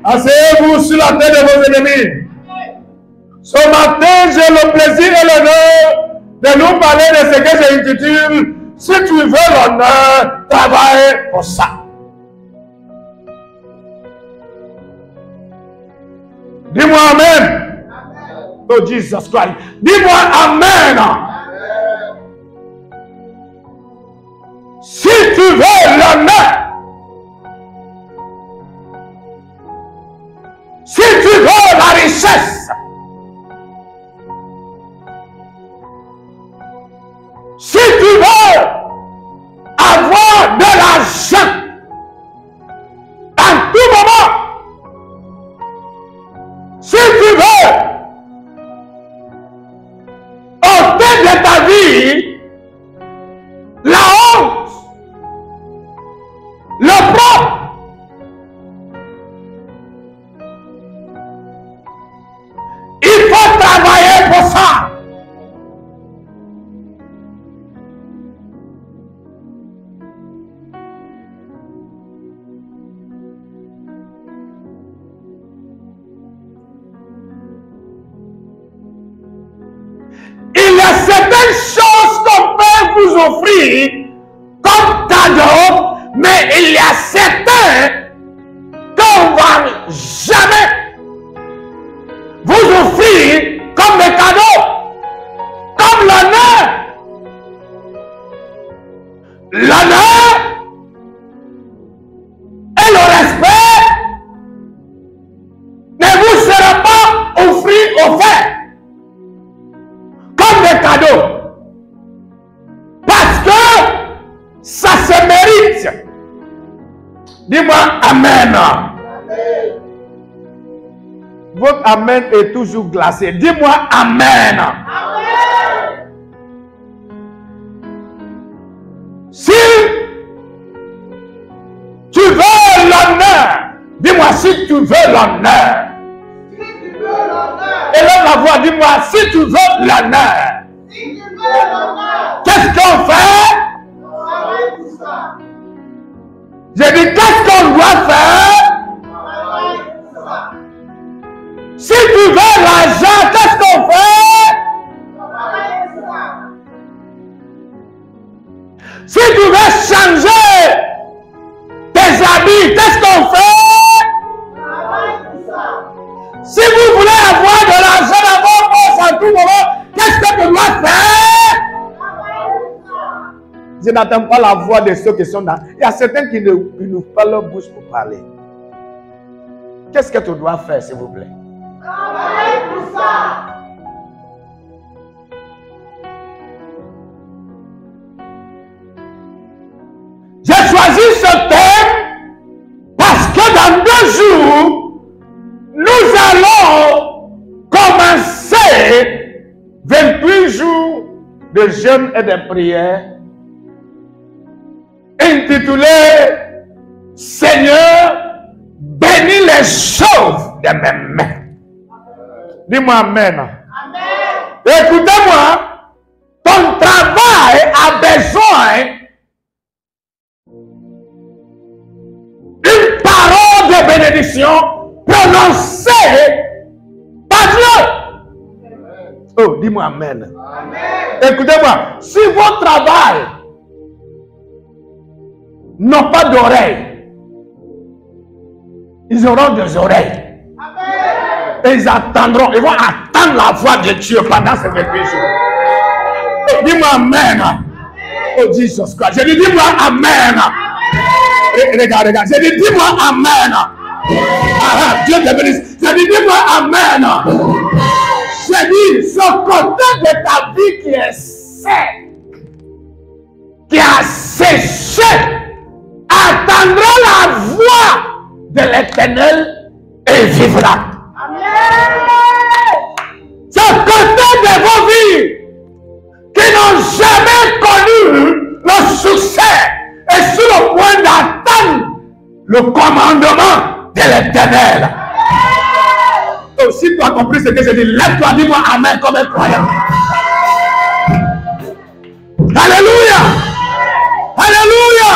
Asseyez-vous sur la tête de vos ennemis. Ce matin, j'ai le plaisir et l'honneur de nous parler de ce que j'intitule « Si tu veux l'honneur, travaille pour ça ». Dis-moi Amen. Oh Jesus Christ. Dis-moi Amen. Si tu veux l'honneur, si tu veux la richesse, si tu veux avoir de l'argent à tout moment, si tu veux ôter de ta vie la honte, le propre, il faut travailler pour ça. Il y a certaines choses qu'on peut vous offrir comme cadeau, mais il y a certains qu'on ne va jamais vous offrir comme des cadeaux, comme l'honneur. L'honneur et le respect ne vous seront pas offerts comme des cadeaux, parce que ça se mérite. Dis-moi Amen. Amen. Votre Amen est toujours glacé. Dis-moi Amen. Amen. Si tu veux l'honneur, dis-moi si tu veux l'honneur. Et là, la voix, dis-moi, si tu veux l'honneur, qu'est-ce qu'on fait? J'ai dit, qu'est-ce qu'on doit faire? Si tu veux l'argent, qu'est-ce qu'on fait? Si tu veux changer tes habits, qu'est-ce qu'on fait? Si vous voulez avoir de l'argent dans vos poches en tout moment, qu'est-ce que tu dois faire? Je n'attends pas la voix de ceux qui sont là. Il y a certains qui nous parlent leur bouche pour parler. Qu'est-ce que tu dois faire, s'il vous plaît? Travailler pour ça. J'ai choisi ce thème parce que dans 2 jours, nous allons commencer 28 jours de jeûne et de prière intitulé Seigneur, bénis les choses de mes mains. Dis-moi Amen. Amen. Écoutez-moi, ton travail a besoin d'une parole de bénédiction prononcée par Dieu. Oh, dis-moi Amen. Amen. Écoutez-moi, si vos travail n'ont pas d'oreilles, ils auront des oreilles. Amen. Et ils attendront, ils vont attendre la voix de Dieu pendant ces 28 jours. Oh, dis-moi Amen. Amen. Oh, Jesus Christ. J'ai dit, dis-moi Amen. Amen. Regarde, j'ai dit, dis-moi Amen. Ah, Dieu te bénisse. J'ai dit, dis-moi Amen. J'ai dit, ce côté de ta vie qui est sec, qui a séché, attendra la voix de l'Éternel et vivra. Amen. Ce côté de vos vies qui n'ont jamais connu le succès et sur le point d'attendre le commandement de l'Éternel. Si tu as compris ce que je dis, lève-toi, dis-moi Amen comme un croyant. Alléluia. Alléluia.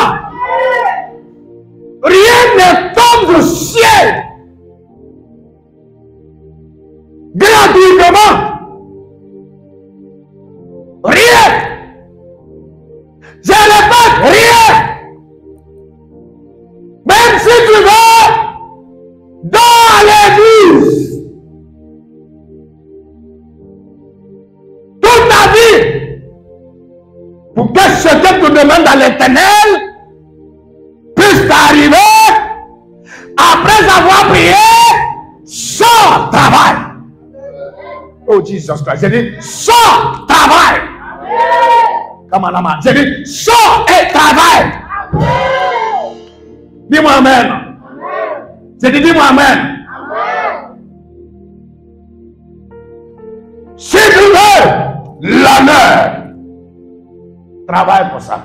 Rien ne tombe du ciel te demande à l'Éternel puisse t'arriver après avoir prié, sors, travail. Oh Jesus Christ, j'ai dit, sors, travail. Come on, j'ai dit, sors et travaille. Dis-moi amen. J'ai dit, dis-moi amen. Si tu veux l'honneur, travaille pour ça.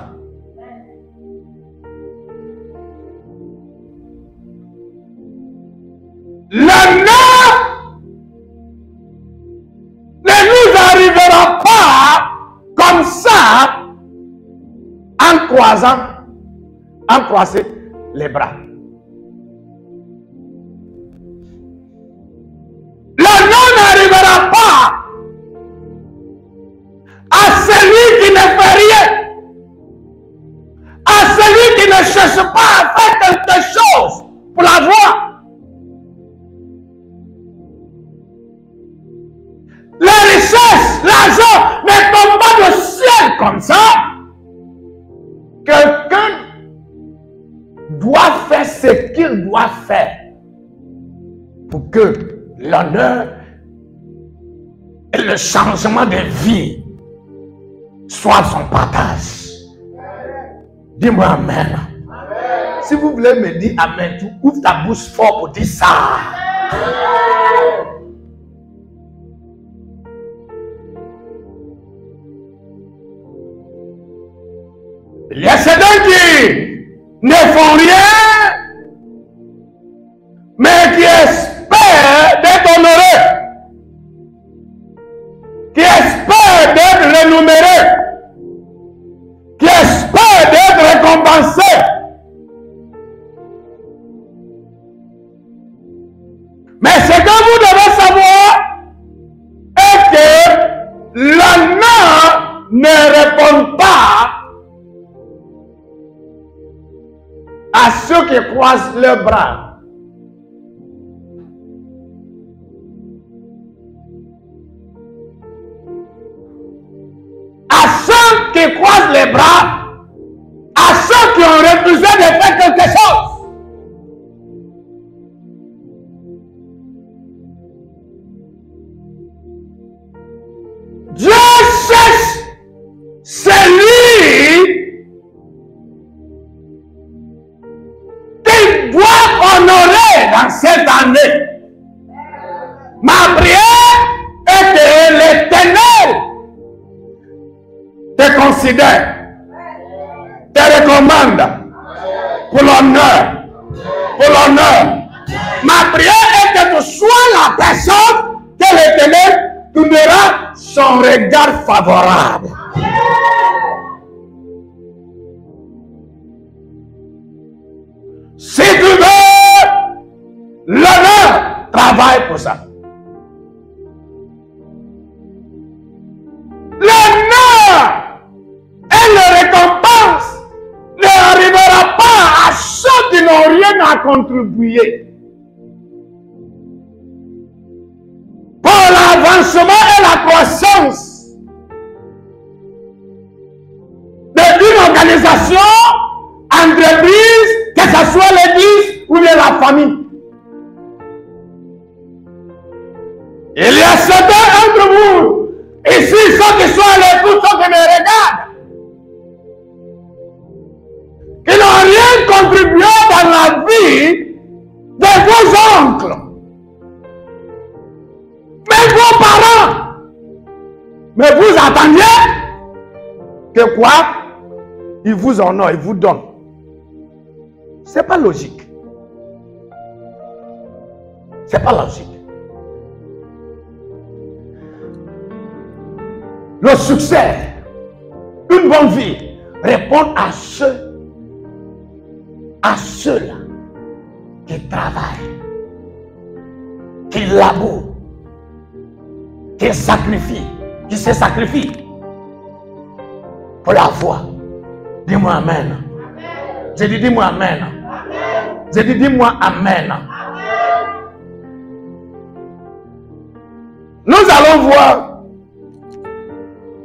L'honneur ne nous arrivera pas comme ça en croisant les bras. L'honneur n'arrivera pas à celui qui ne fait rien, à celui qui ne cherche pas à faire quelque chose pour l'avoir. La richesse, l'argent ne tombe pas du ciel comme ça. Quelqu'un doit faire ce qu'il doit faire pour que l'honneur et le changement de vie soit son partage. Dis-moi amen. Si vous voulez me dire amen, tu ouvres ta bouche fort pour dire ça. Il y a certains qui ne font rien, mais qui espèrent d'être honorés, qui espèrent d'être rémunérés, qui espèrent d'être récompensés. Mais ce que vous devez savoir est que l'honneur ne répond pas à ceux qui croisent leurs bras. À ceux qui croisent les bras, à ceux qui ont refusé de faire quelque chose. Dieu cherche celui honoré dans cette année. Ma prière est que l'Éternel te considère, te recommande pour l'honneur. Pour l'honneur. Ma prière est que tu sois la personne que l'Éternel tournera son regard favorable. Si tu veux l'honneur, travaille pour ça. L'honneur et la récompense n'arrivera pas à ceux qui n'ont rien à contribuer pour l'avancement et la croissance d'une organisation, entreprise, que ce soit l'église ou bien la famille. Il y a certains entre vous, ici, ceux qui sont à l'écoute, ceux qui me regardent, qui n'ont rien contribué dans la vie de vos oncles, même vos parents. Mais vous attendiez que quoi? Ils vous honorent, ils vous donnent. C'est pas logique. C'est pas logique. Le succès, une bonne vie, répond à ceux-là qui travaillent, qui labourent, qui sacrifient, qui se sacrifient pour la foi. Dis-moi amen. J'ai dit dis-moi amen. J'ai dit dis-moi amen. Nous allons voir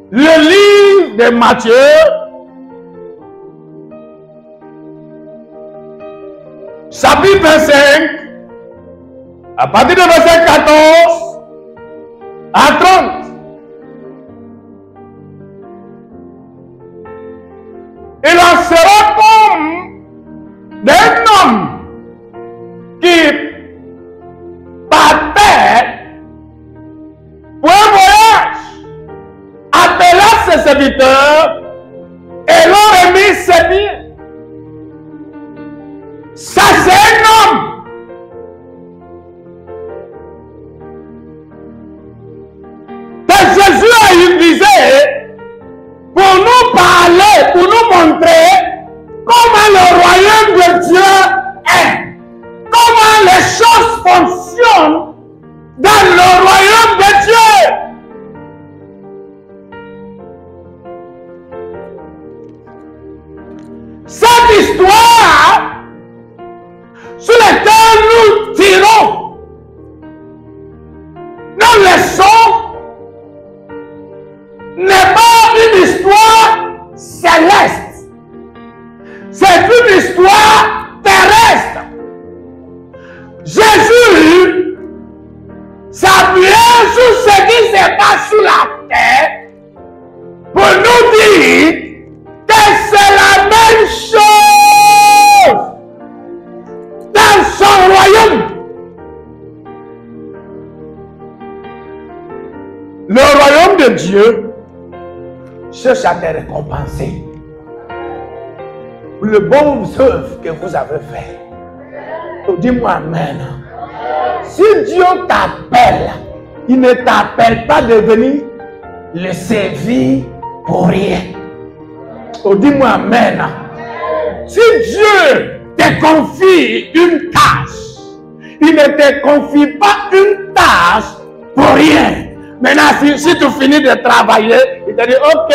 le livre de Matthieu, 25, à partir de verset 14 à 30. Il en sera comme d'un homme qui partait pour un voyage, appela ses serviteurs et leur remis ses biens. Ça, c'est un homme. Que Jésus a utilisé pour nous parler, pour nous montrer comment le royaume de Dieu est. Comment les choses fonctionnent dans le royaume de Dieu. Cette histoire sur laquelle nous tirons nos leçons n'est pas une histoire céleste. C'est une histoire terrestre. Jésus s'appuyait sur ce qui se passe sur la terre pour nous dire que c'est la même chose dans son royaume. Le royaume de Dieu cherche à te récompenser pour le bon œuvre que vous avez fait. Dis-moi amen. Si Dieu t'appelle, il ne t'appelle pas de venir le servir pour rien. Dis-moi amen. Si Dieu te confie une tâche, il ne te confie pas une tâche pour rien. Maintenant, si tu finis de travailler, il te dit, ok,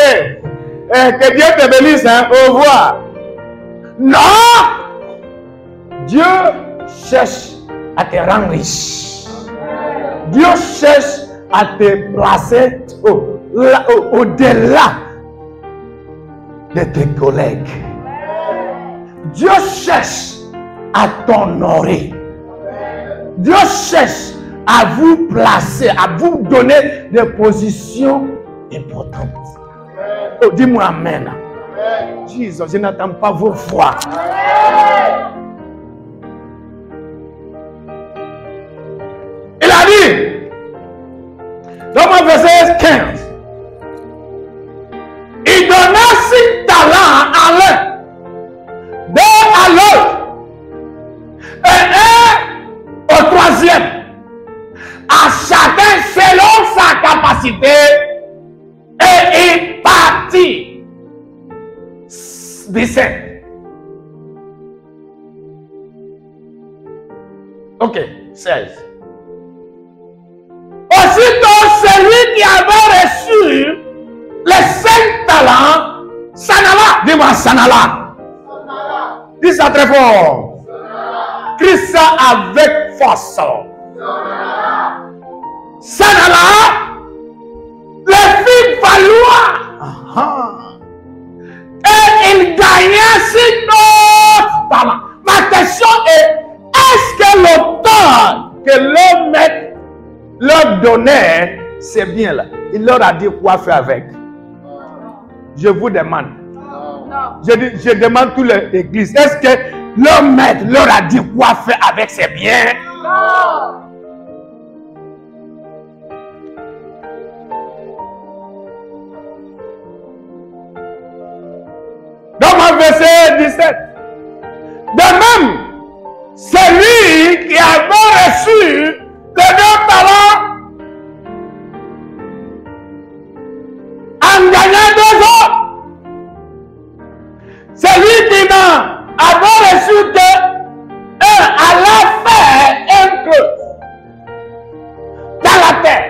que Dieu te bénisse, hein, au revoir. Non! Dieu cherche à te rendre riche. Dieu cherche à te placer au-delà de tes collègues. Dieu cherche à t'honorer. Dieu cherche à vous placer, à vous donner des positions importantes. Oh, dis-moi amen. Jésus, je n'attends pas vos voix. Il a dit, dans mon verset 15, il donna 6 talents à l'un, 2 à l'autre, et 1 au 3e. À chacun selon sa capacité, et il partit. 17. Ok, 16. Aussitôt, celui qui avait reçu les 5 talents s'en alla. Dis-moi, s'en alla. Dis ça très fort. Crie ça avec force. S'en alla. Les fit valoir. Et il gagna 6 autres talents. Ma question est que l'auteur que le maître leur donnait, c'est bien là. Il leur a dit quoi faire avec. Je vous demande. Je demande toutes les églises. Est-ce que leur maître leur a dit quoi faire avec ces biens? Non. Dans mon verset 17. De même, celui qui avait reçu les 2 talents en gagnant 2 autres. Celui qui n'a reçu que 1 alla faire un creux dans la terre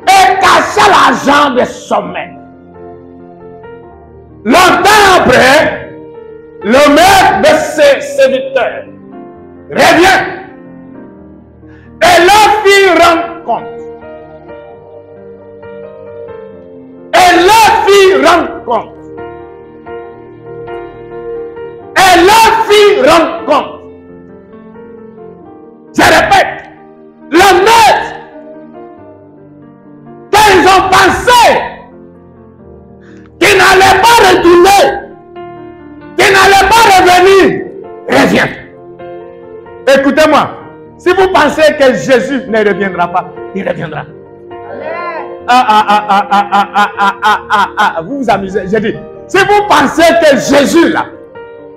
et cacha l'argent de son maître. Longtemps après, le maître de ses serviteurs revient et leur fit rendre compte. Et leur fit rendre compte. Et leur fit rendre compte. écoutez-moi. Si vous pensez que Jésus ne reviendra pas, il reviendra. Vous vous amusez. J'ai dit, si vous pensez que Jésus, là,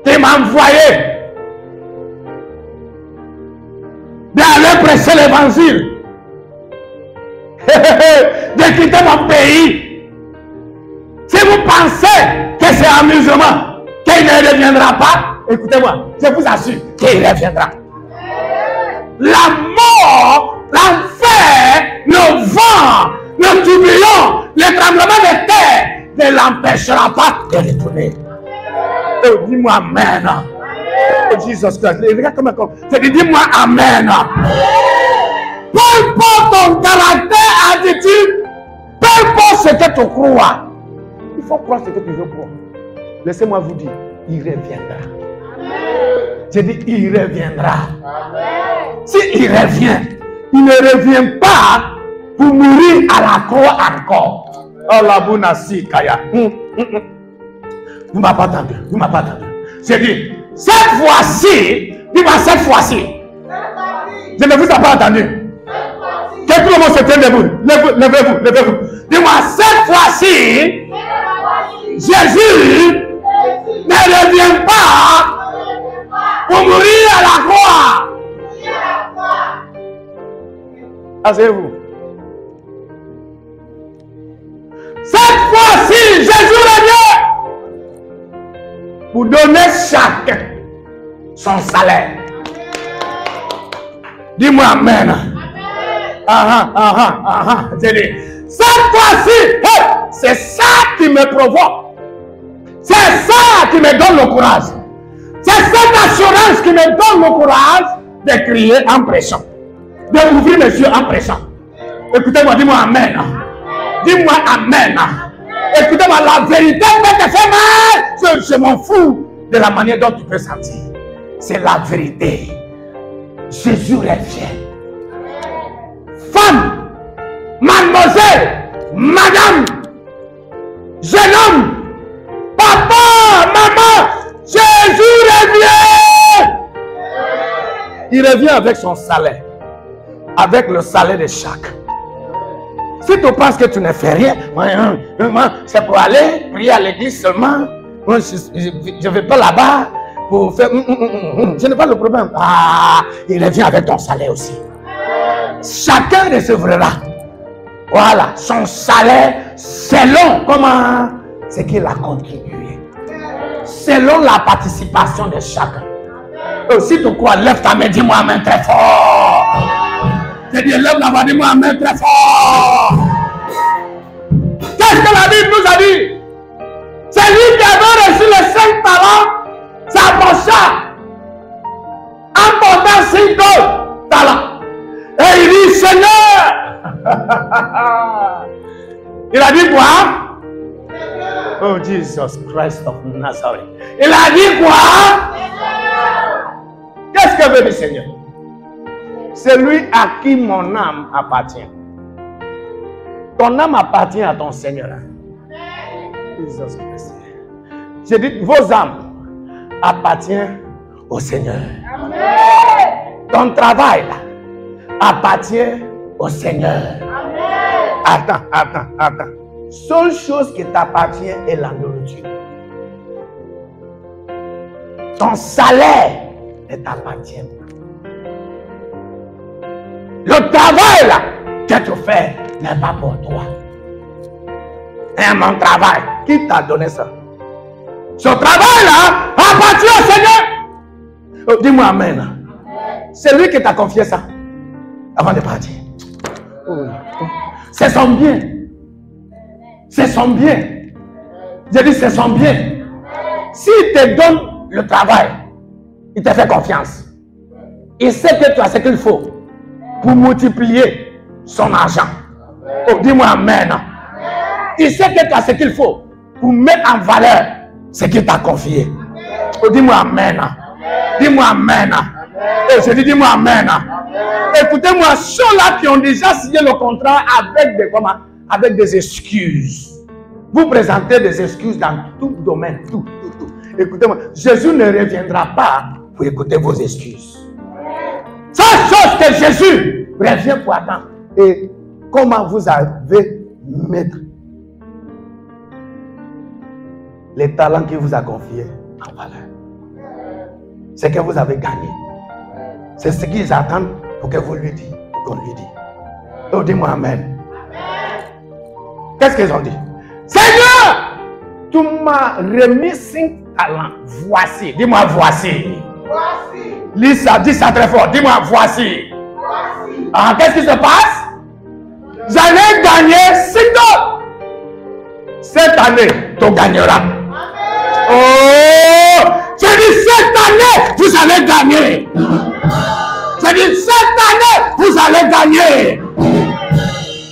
qui m'a envoyé d'aller prêcher l'évangile, de quitter mon pays, si vous pensez que c'est amusement, qu'il ne reviendra pas, écoutez-moi, je vous assure qu'il reviendra. La mort, l'enfer, le vent, le tourbillon, le tremblement de terre ne l'empêchera pas de retourner. Oh, dis-moi Amen. Oh, Jesus Christ. Regarde comme c'est dit, dis-moi Amen. Peu importe ton caractère, attitude, peu importe ce que tu crois, il faut croire ce que tu veux croire. Laissez-moi vous dire, il reviendra. J'ai dit, il reviendra. S'il revient, il ne revient pas pour mourir à la croix encore. Oh la bounassi kaya. Vous m'avez pas entendu. Vous m'avez pas entendu. J'ai dit, cette fois-ci, dis-moi cette fois-ci. Je ne vous ai pas entendu. Que tout le monde se tienne debout. Levez-vous, levez-vous. Dis-moi cette fois-ci, Jésus ne revient pas pour mourir à la croix. Asseyez-vous. Cette fois-ci, Jésus revient pour donner chacun son salaire. Dis-moi Amen. J'ai dit, cette fois-ci, hey, c'est ça qui me provoque. C'est ça qui me donne le courage. C'est cette assurance qui me donne le courage de crier en prêchant. De ouvrir les yeux en prêchant. Écoutez-moi, dis-moi Amen. Dis-moi Amen. Écoutez-moi, la vérité peut te faire mal. Je m'en fous de la manière dont tu peux sentir. C'est la vérité. Jésus revient. Femme, mademoiselle, madame, jeune homme, papa, maman, Jésus revient. Il revient avec son salaire. Avec le salaire de chacun. Si tu penses que tu ne fais rien, c'est pour aller prier à l'église seulement. Moi, je ne vais pas là-bas pour faire. Je n'ai pas le problème. Ah, il revient avec ton salaire aussi. Chacun recevra. Voilà, son salaire selon comment ce qu'il a contribué. Selon la participation de chacun. Si tu crois, lève ta main, dis-moi Amen très fort. Je dis, lève la main, dis-moi Amen très fort. Qu'est-ce que la Bible nous a dit? C'est lui qui avait reçu les 5 talents, s'approcha en portant 5 talents. Et il dit, Seigneur, il a dit quoi? Oh Jesus Christ of Nazareth. Il a dit quoi? Qu'est-ce que veut dire Seigneur? C'est lui à qui mon âme appartient. Ton âme appartient à ton Seigneur. Jesus Christ. J'ai dit, vos âmes appartiennent au Seigneur. Amen. Ton travail là, appartient au Seigneur. Amen. Attends. Seule chose qui t'appartient est la nourriture. Ton salaire ne t'appartient pas. Le travail là que tu fais n'est pas pour toi. Et mon travail, qui t'a donné ça? Ce travail là appartient au Seigneur. Oh, dis-moi Amen. C'est lui qui t'a confié ça avant de partir. Oh. C'est son bien. C'est son bien. J'ai dit c'est son bien. S'il te donne le travail, il te fait confiance. Il sait que tu as ce qu'il faut pour multiplier son argent. Oh, dis-moi Amen. Il sait que tu as ce qu'il faut pour mettre en valeur ce qu'il t'a confié. Oh, dis-moi Amen. Dis-moi Amen. Et je dis, dis-moi Amen. Écoutez-moi, ceux-là qui ont déjà signé le contrat avec des excuses. Vous présentez des excuses dans tout domaine, tout. Écoutez-moi, Jésus ne reviendra pas pour écouter vos excuses. que Jésus revient pour attendre. Et comment vous avez mettre les talents qu'il vous a confiés en valeur? C'est que vous avez gagné. C'est ce qu'ils attendent pour que vous lui dites, pour qu'on lui dise. Oh, dis-moi Amen. Qu'est-ce qu'ils ont dit? Seigneur, tu m'as remis 5 talents. Voici. Dis-moi voici. Voici. Lisa, dis ça très fort. Dis-moi voici. Voici. Ah, qu'est-ce qui se passe? J'en ai gagné 5 autres. Cette année, tu gagneras. Amen. Oh! J'ai dit cette année, vous allez gagner. J'ai dit cette année, vous allez gagner.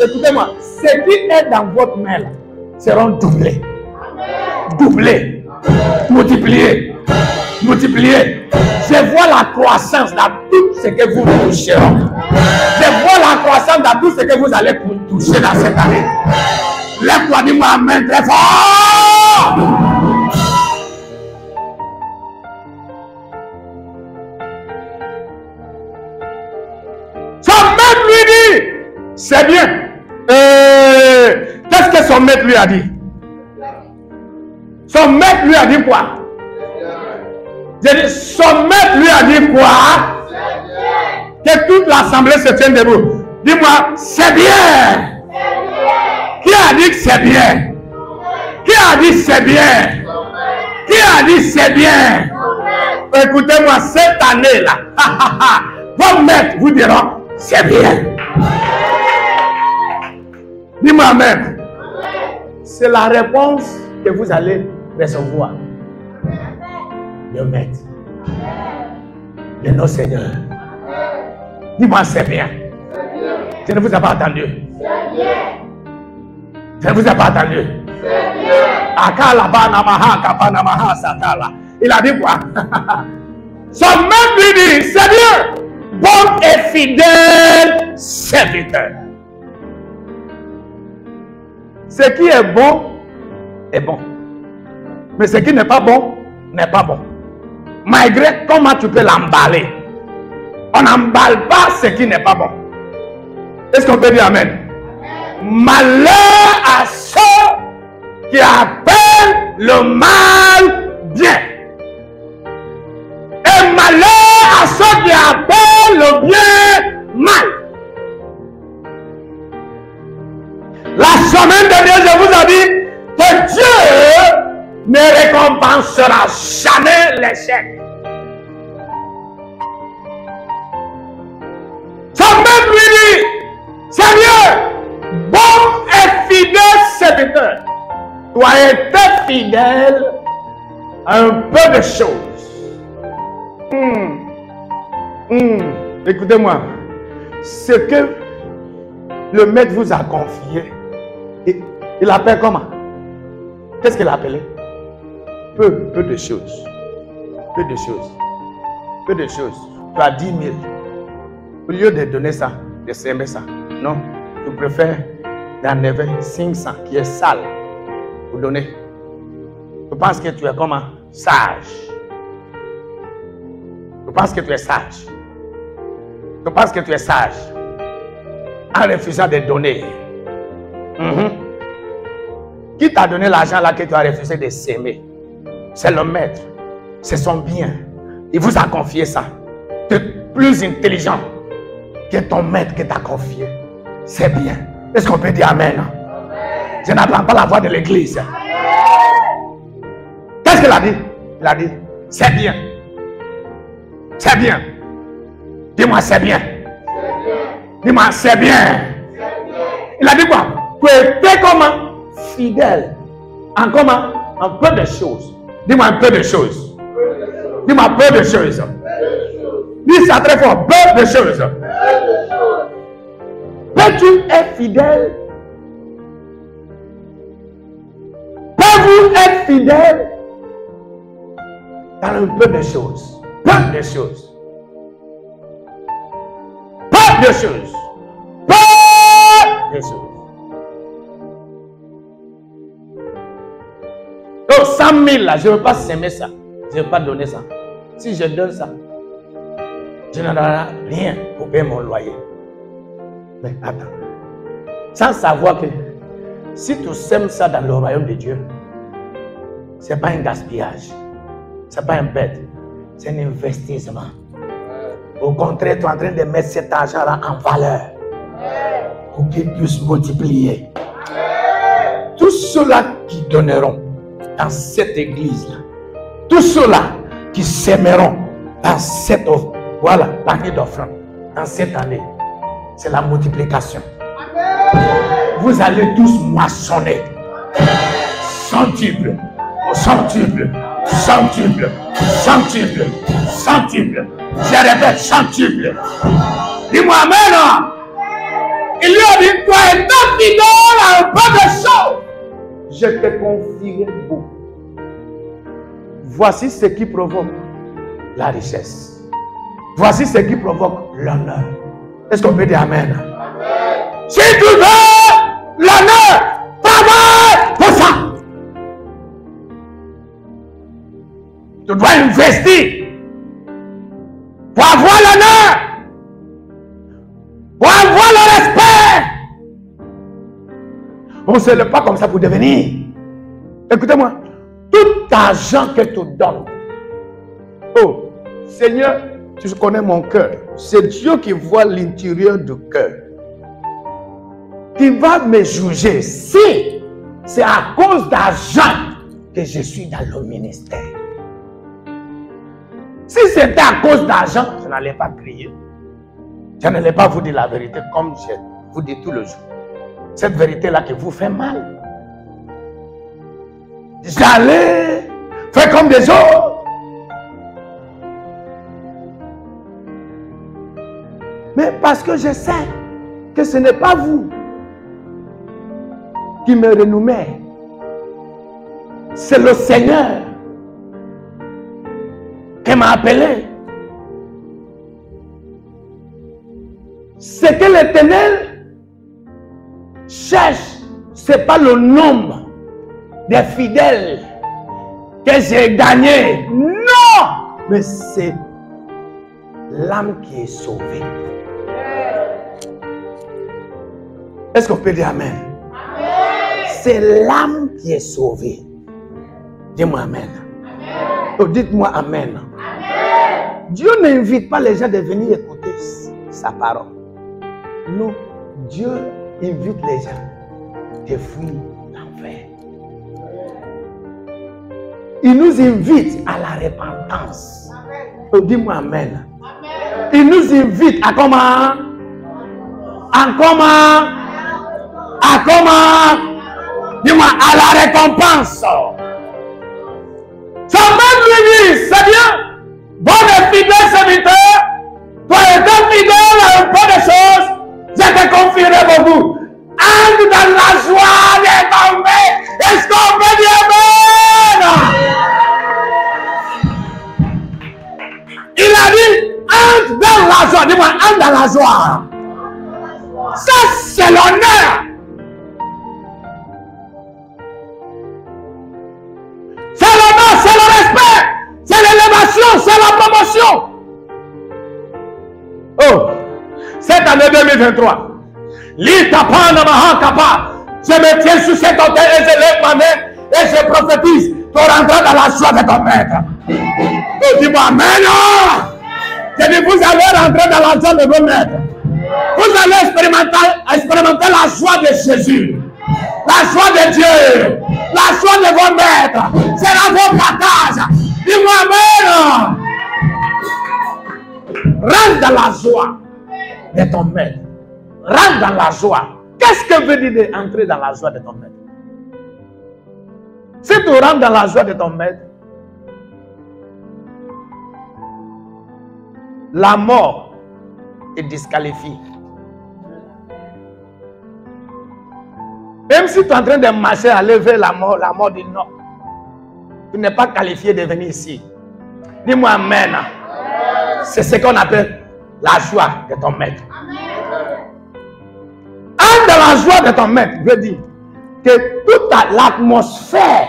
Écoutez-moi, ce qui est dans votre main là, seront doublés. Doublés. Multipliés. Multipliés. Je vois la croissance dans tout ce que vous toucherez. Je vois la croissance dans tout ce que vous allez toucher dans cette année. Lève-toi, dis-moi Amen très fort. Son maître lui dit, c'est bien. Qu'est-ce que son maître lui a dit? Son maître lui a dit quoi? J'ai dit, son maître lui a dit quoi? Que toute l'assemblée se tienne debout. Dis-moi, c'est bien. Qui a dit que c'est bien? Qui a dit c'est bien? Qui a dit c'est bien? Écoutez-moi, cette année-là, vos maîtres vous diront, c'est bien. Dis-moi Amen. C'est la réponse que vous allez recevoir. Le maître. De nos seigneurs. Dis-moi c'est bien. Je ne vous ai pas entendu. Je ne vous ai pas entendu. Il a dit quoi? Son maître lui dit, c'est bien. Bon et fidèle serviteur. Ce qui est bon est bon. Mais ce qui n'est pas bon n'est pas bon. Malgré comment tu peux l'emballer. On n'emballe pas ce qui n'est pas bon. Est-ce qu'on peut dire Amen? Malheur à ceux qui appellent le mal bien. Et malheur à ceux qui appellent le bien mal. La semaine dernière, je vous ai dit que Dieu ne récompensera jamais l'échec. Son maître lui dit, Seigneur, bon et fidèle serviteur, tu as été fidèle à un peu de choses. Écoutez-moi, ce que le maître vous a confié, il appelle comment? Qu'est-ce qu'il a appelé? Peu de choses. Peu de choses. Peu de choses. Tu as 10 000. Au lieu de donner ça, de s'aimer ça, non, tu préfères d'enlever 500 qui est sale pour donner. Tu penses que tu es comment? Sage. Tu penses que tu es sage. Tu penses que tu es sage en refusant de donner. Qui t'a donné l'argent là que tu as refusé de s'aimer? C'est le maître. C'est son bien. Il vous a confié ça. Tu es plus intelligent que ton maître qui t'a confié. C'est bien. Est-ce qu'on peut dire Amen? Je n'apprends pas la voix de l'église. Qu'est-ce qu'il a dit? Il a dit, c'est bien. C'est bien. Dis-moi, c'est bien. Dis-moi, c'est bien. Il a dit quoi? Tu étais comment? Fidèle. En comment? En peu de choses. Dis-moi un peu de choses. Dis-moi peu de choses. Dis ça très fort. Peu de choses. Peux-tu être fidèle? Peux-vous être fidèle dans un peu de choses? Peu de choses. Peu de choses. Peu de choses. Donc 100 000 là, je ne veux pas s'aimer ça. Je ne veux pas donner ça. Si je donne ça, tu n'en auras rien pour payer mon loyer. Mais attends, sans savoir que si tu sèmes ça dans le royaume de Dieu, ce n'est pas un gaspillage, ce n'est pas un bête, c'est un investissement. Au contraire, tu es en train de mettre cet argent-là en valeur pour qu'il puisse multiplier. Tous ceux-là qui donneront dans cette église-là, tous ceux-là qui sèmeront dans cette panier d'offrande, dans cette année, c'est la multiplication. Vous allez tous moissonner. Centuple, centuple, centuple, centuple, centuple. Je répète, centuple. Dis-moi amen. Il lui a dit, toi étant fidèle à un peu de choses, je te confierai beaucoup. Voici ce qui provoque la richesse. Voici ce qui provoque l'honneur. Est-ce qu'on peut dire amen? Si tu veux l'honneur, travaille pour ça. Tu dois investir pour avoir l'honneur, pour avoir le respect. On ne se lève pas comme ça pour devenir. Écoutez-moi, tout argent que tu donnes, oh Seigneur, tu connais mon cœur. C'est Dieu qui voit l'intérieur du cœur. Qui va me juger si c'est à cause d'argent que je suis dans le ministère. Si c'était à cause d'argent, je n'allais pas crier. Je n'allais pas vous dire la vérité comme je vous dis tout le jour. Cette vérité-là qui vous fait mal. J'allais faire comme des autres. Mais parce que je sais que ce n'est pas vous qui me renommez. C'est le Seigneur qui m'a appelé. Ce que l'Éternel cherche, ce n'est pas le nombre des fidèles que j'ai gagné. Non! Mais c'est l'âme qui est sauvée. Est-ce qu'on peut dire amen? C'est l'âme qui est sauvée. Dis-moi amen. Oh, dites-moi amen. Dieu n'invite pas les gens de venir écouter sa parole. Non, Dieu invite les gens de fuir l'enfer. Il nous invite à la repentance. Oh, dis-moi amen. Il nous invite à comment? À comment? À comment? Dis-moi, à la récompense. Ça même lui dit, c'est bien. Bon et fidèle serviteur, toi étant fidèle à un peu de choses, je te confierai beaucoup. Entre dans la joie de tomber. Est-ce qu'on peut dire amen? Il a dit, entre dans la joie. Dis-moi, entre dans la joie. Ça, c'est l'honneur. C'est l'honneur, c'est le respect, c'est l'élévation, c'est la promotion. Oh, cette année 2023, je me tiens sur cet autel et je lève ma main et je prophétise pour rentrer dans la joie de ton maître. Oh, dis-moi amen. Je dis, vous allez rentrer dans la joie de vos maîtres. Vous allez expérimenter la joie de Jésus. La joie de Dieu, la joie de vos maîtres, c'est la vos partages. Dis-moi amen. Rentre dans la joie de ton maître. Rentre dans la joie. Qu'est-ce que veut dire entrer dans la joie de ton maître? Si tu rentres dans la joie de ton maître, la mort te disqualifie. Même si tu es en train de marcher, aller vers la mort dit non. Tu n'es pas qualifié de venir ici. Dis-moi amen. C'est ce qu'on appelle la joie de ton maître. Entre dans la joie de ton maître veut dire que toute l'atmosphère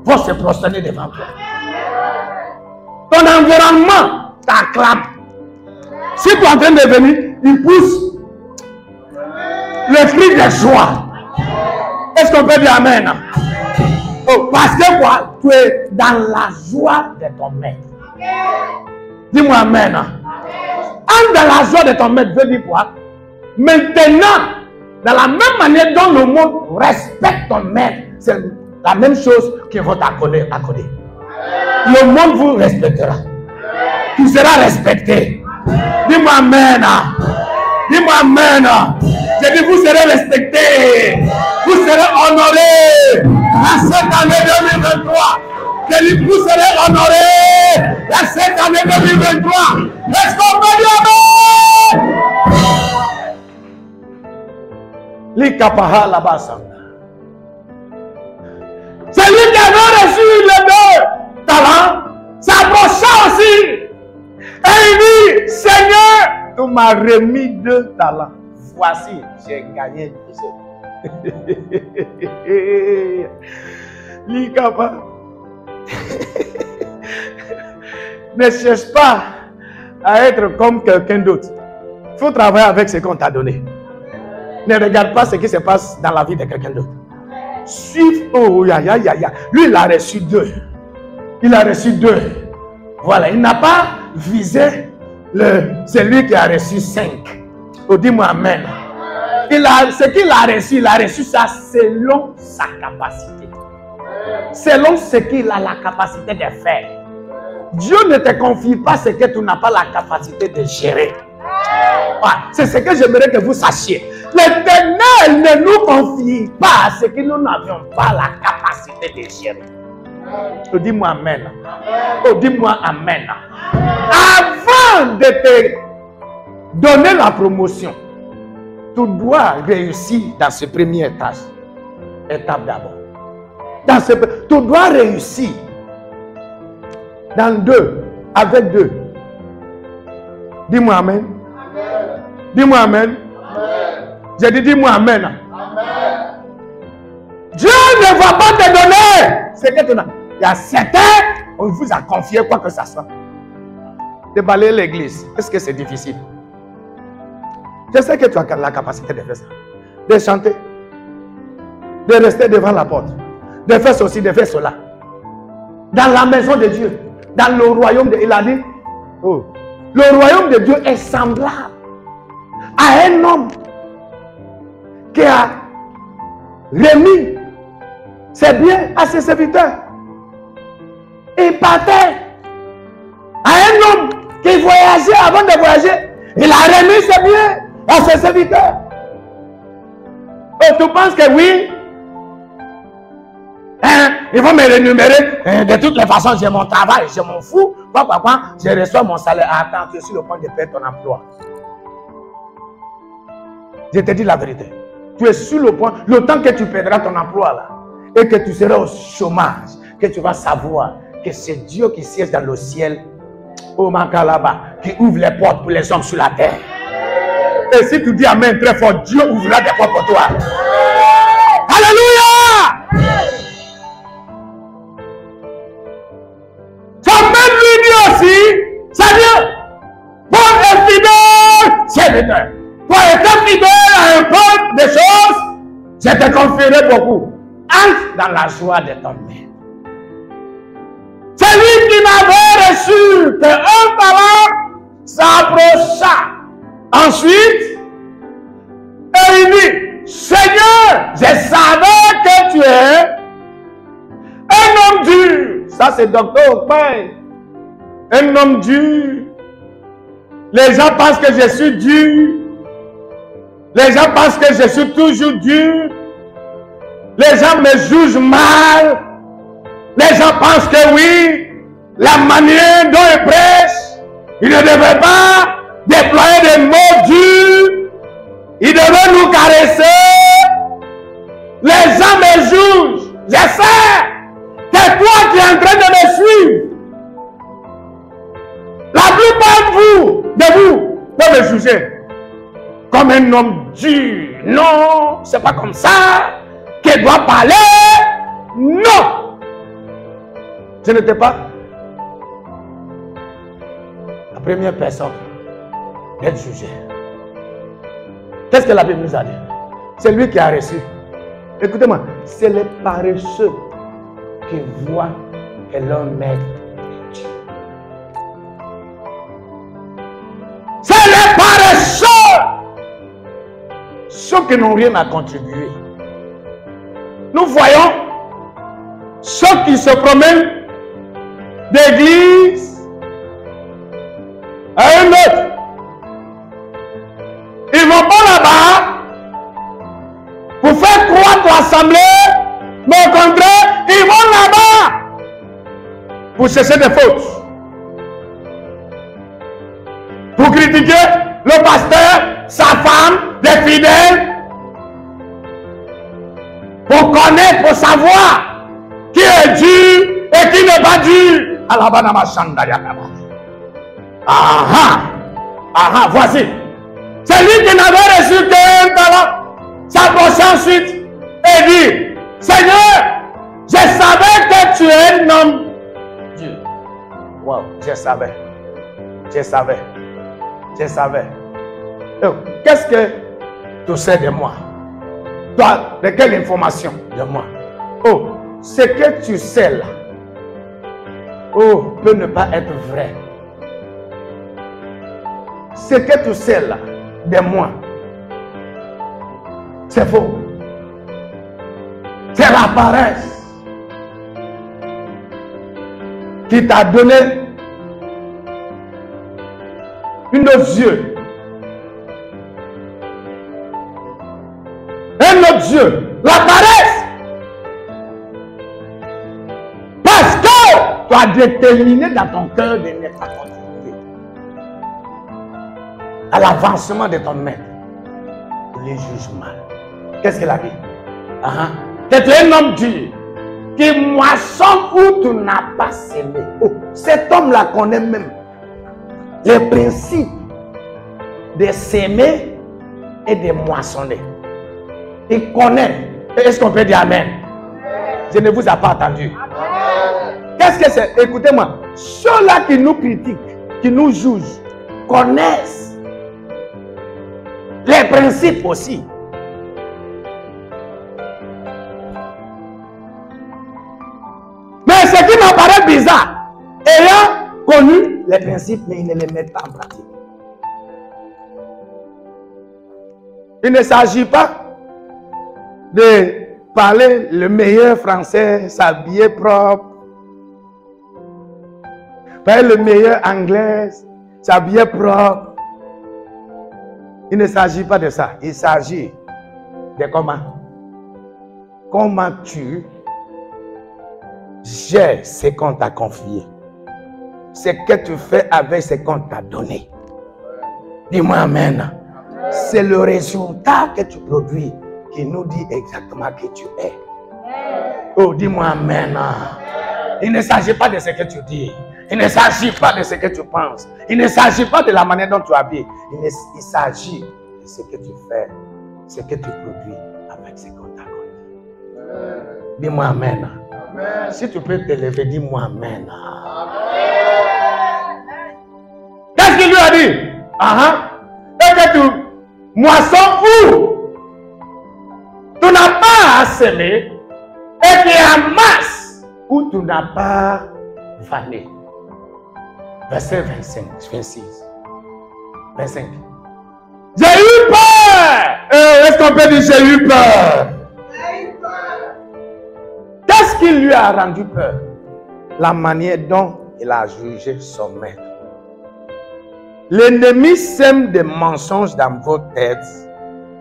va se prosterner devant toi. Ton environnement t'acclame. Si tu es en train de venir, il pousse le cri de joie. Est-ce qu'on peut dire Amen? Oh, parce que quoi? Tu es dans la joie de ton maître. Dis-moi Amen. Entre dans la joie de ton maître veut dire quoi? Maintenant, dans la même manière dont le monde respecte ton maître, c'est la même chose qu'ils vont t'accorder. Le monde vous respectera. Tu seras respecté. Dis-moi Amen. Dis-moi Amen. Je dis vous serez respecté. Vous serez honoré. À cette année 2023. Je dis vous serez honoré. À cette année 2023. Est-ce qu'on peut dire Amen? L'ikapaha là-bas. C'est lui qui avait reçu les deux talents. S'approcha aussi. Et il dit, Seigneur, tu m'as remis 2 talents. Voici, j'ai gagné 2. L'ikapa. Ne cherche pas à être comme quelqu'un d'autre. Il faut travailler avec ce qu'on t'a donné. Ne regarde pas ce qui se passe dans la vie de quelqu'un d'autre. Suive. Oh, ya. Lui, il a reçu 2. Il a reçu 2. Voilà, il n'a pas visé celui qui a reçu 5. Oh, dis-moi Amen. Ce qu'il a reçu ça selon sa capacité. Selon ce qu'il a la capacité de faire. Dieu ne te confie pas ce que tu n'as pas la capacité de gérer. C'est ce que j'aimerais que vous sachiez. L'Éternel ne nous confie pas ce que nous n'avions pas la capacité de gérer. Oh, dis-moi Amen. Oh, dis-moi Amen. Avant de te donner la promotion, tu dois réussir dans ce premier étape d'abord. Tu dois réussir dans 2, avec 2. Dis-moi Amen. Dis-moi Amen. J'ai dit dis-moi Amen. Dieu ne va pas te donner ce que tu as. Il y a certains, on vous a confié quoi que ça soit. De balayer l'église, est-ce que c'est difficile? Je sais que tu as la capacité de faire ça. De chanter. De rester devant la porte. De faire ceci, de faire cela. Dans la maison de Dieu. Dans le royaume de Dieu. Il a dit, oh, le royaume de Dieu est semblable à un homme qui a remis ses biens à ses serviteurs. Il partait à un homme qui voyageait avant de voyager. Il a remis ses biens à ses serviteurs. Et tu penses que oui, ils vont me rémunérer. De toutes les façons, j'ai mon travail, je m'en fous. Quoi, je reçois mon salaire. Attends, tu es sur le point de perdre ton emploi. Je te dis la vérité. Tu es sur le point, le temps que tu perdras ton emploi là, et que tu seras au chômage, que tu vas savoir que c'est Dieu qui siège dans le ciel, au Makalaba, qui ouvre les portes pour les hommes sur la terre. Et si tu dis Amen très fort, Dieu ouvrira des portes pour toi. Alléluia! Ça même lui dit aussi, Seigneur, bon et fidèle serviteur. Toi étant fidèle à un peu de choses, je te confierai beaucoup. Entre dans la joie de ton maître. Celui qui n'avait reçu qu'un talent s'approcha. Ensuite, et il dit, Seigneur, je savais que tu es un homme dur. Ça c'est docteur Okpay. Un homme dur. Les gens pensent que je suis dur. Les gens pensent que je suis toujours dur. Les gens me jugent mal. Les gens pensent que oui, la manière dont ils prêchent, ils ne devaient pas déployer des mots durs. Ils devaient nous caresser. Les gens me jugent. Je sais que toi qui es en train de me suivre, la plupart de vous peuvent me juger comme un homme dur. Non, c'est pas comme ça qu'il doit parler. Non. Ce n'était pas la première personne d'être jugé. Qu'est-ce que la Bible nous a dit? C'est lui qui a reçu. Écoutez-moi, c'est les paresseux qui voient que leur maître est Dieu. C'est les paresseux, ceux qui n'ont rien à contribuer. Nous voyons ceux qui se promènent d'église à un autre. Ils ne vont pas là-bas pour faire croître l'assemblée, mais au contraire, ils vont là-bas pour chercher des fautes, pour critiquer le pasteur, sa femme, des fidèles, pour connaître, pour savoir qui est Dieu et qui n'est pas Dieu. Voici. C'est lui qui n'avait reçu qu'un talent. S'approcha ensuite et dit, Seigneur, je savais que tu es un homme Dieu. Wow, je savais. Qu'est-ce que tu sais de moi? Toi, de quelle information de moi? Oh, ce que tu sais là, peut ne pas être vrai. Ce que tu sais là, de moi, c'est faux. C'est la paresse qui t'a donné une autre yeux. Un autre Dieu, la paresse. Parce que tu as déterminé dans ton cœur de ne pas contribuer à l'avancement de ton maître. Tu les juges mal. Qu'est-ce qu'elle a dit? Que tu es un homme Dieu qui moissonne où tu n'as pas semé. Oh, cet homme-là connaît même les principes de s'aimer et de moissonner. Il connaît. Est-ce qu'on peut dire Amen? Je ne vous ai pas entendu. Qu'est-ce que c'est? Écoutez-moi. Ceux-là qui nous critiquent, qui nous jugent, connaissent les principes aussi. Mais ce qui m'apparaît bizarre, ayant connu les principes, mais ils ne les mettent pas en pratique. Il ne s'agit pas de parler le meilleur français, s'habiller propre, parler le meilleur anglais, s'habiller propre. Il ne s'agit pas de ça. Il s'agit de comment tu gères ce qu'on t'a confié. Ce que tu fais avec ce qu'on t'a donné. Dis-moi Amen. C'est le résultat que tu produis qui nous dit exactement qui tu es. Oh, dis-moi Amen. Il ne s'agit pas de ce que tu dis. Il ne s'agit pas de ce que tu penses. Il ne s'agit pas de la manière dont tu habilles. Il s'agit de ce que tu fais, ce que tu produis avec ce qu'on t'a confié. Dis-moi Amen. Amen. Si tu peux te lever, dis-moi Amen. Qu'est-ce qu'il lui a dit? Et que tu moissons où tu n'as pas à semer et qui amasses où tu n'as pas vanné. Verset 25, 26, 25. J'ai eu peur. Est-ce qu'on peut dire j'ai eu peur? Qu'est-ce qui lui a rendu peur? La manière dont il a jugé son maître. L'ennemi sème des mensonges dans vos têtes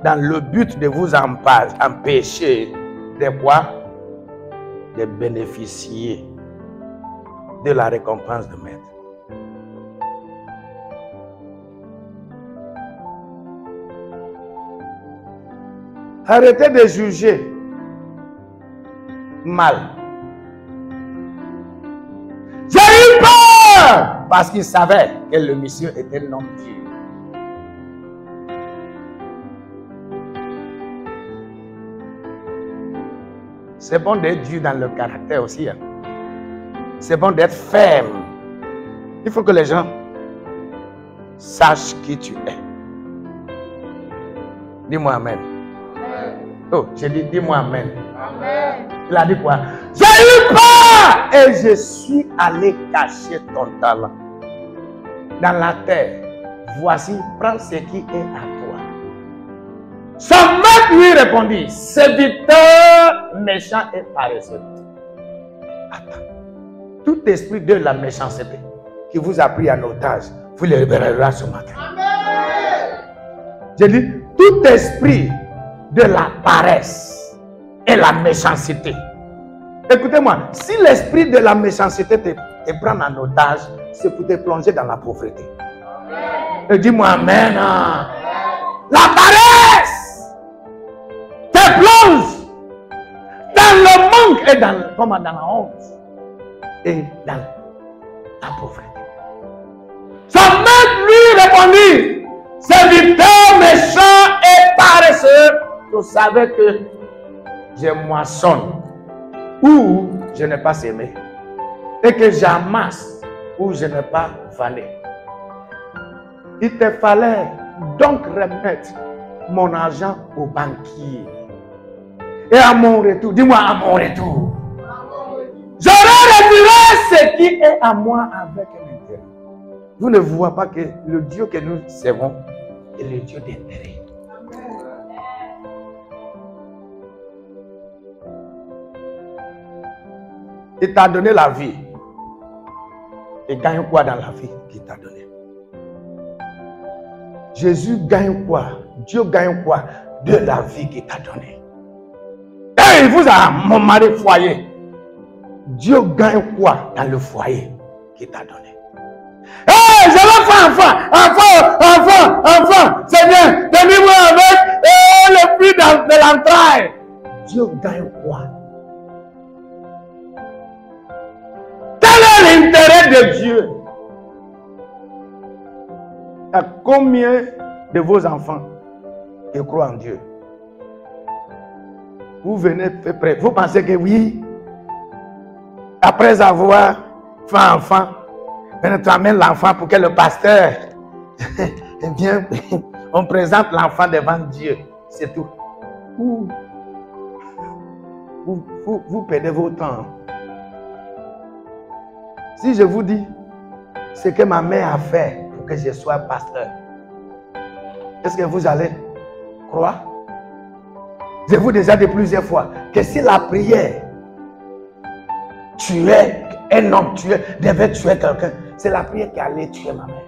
dans le but de vous empêcher de quoi? De bénéficier de la récompense de maître. Arrêtez de juger mal. J'ai eu peur parce qu'il savait que le monsieur était un homme Dieu. C'est bon d'être Dieu dans le caractère aussi. Hein. C'est bon d'être ferme. Il faut que les gens sache qui tu es. Dis-moi Amen. Oh, j'ai dit, dis-moi Amen. Amen. Il a dit quoi? J'ai eu peur et je suis allé cacher ton talent dans la terre. Voici, prends ce qui est à toi. Son maître lui répondit, serviteur méchant et paresseux. Attends. Tout esprit de la méchanceté qui vous a pris en otage, vous le libérerez ce matin. Amen. J'ai dit, tout esprit de la paresse et la méchanceté. Écoutez-moi, si l'esprit de la méchanceté te prend en otage, c'est pour te plonger dans la pauvreté. Et dis-moi Amen. La paresse te plonge dans le manque et dans la honte et dans la pauvreté. Son maître lui répondit, serviteur méchant et paresseux, vous savez que je moissonne où je n'ai pas semé et que j'amasse où je n'ai pas vanné. Il te fallait donc remettre mon argent au banquier. Et à mon retour, dis-moi à mon retour, j'aurai retiré ce qui est à moi avec un intérêt. Vous ne voyez pas que le Dieu que nous servons est le Dieu d'intérêt. Il t'a donné la vie. Et gagne quoi dans la vie qu'il t'a donné? Jésus gagne quoi? Dieu gagne quoi de la vie qu'il t'a donnée? Et il vous a mon mari foyer. Dieu gagne quoi dans le foyer qu'il t'a donné? Hey, je veux faire enfant, Seigneur, donnez-moi avec le prix de l'entraille. Dieu gagne quoi? Quel est l'intérêt de Dieu? À combien de vos enfants qui croient en Dieu? Vous venez prêt. Vous pensez que oui, après avoir fait enfant, tu amènes l'enfant pour que le pasteur, eh bien, on présente l'enfant devant Dieu. C'est tout. Vous perdez votre temps. Si je vous dis ce que ma mère a fait pour que je sois pasteur, est-ce que vous allez croire? Je vous ai déjà dit plusieurs fois que si la prière tuait un homme, devait tuer quelqu'un, c'est la prière qui allait tuer ma mère.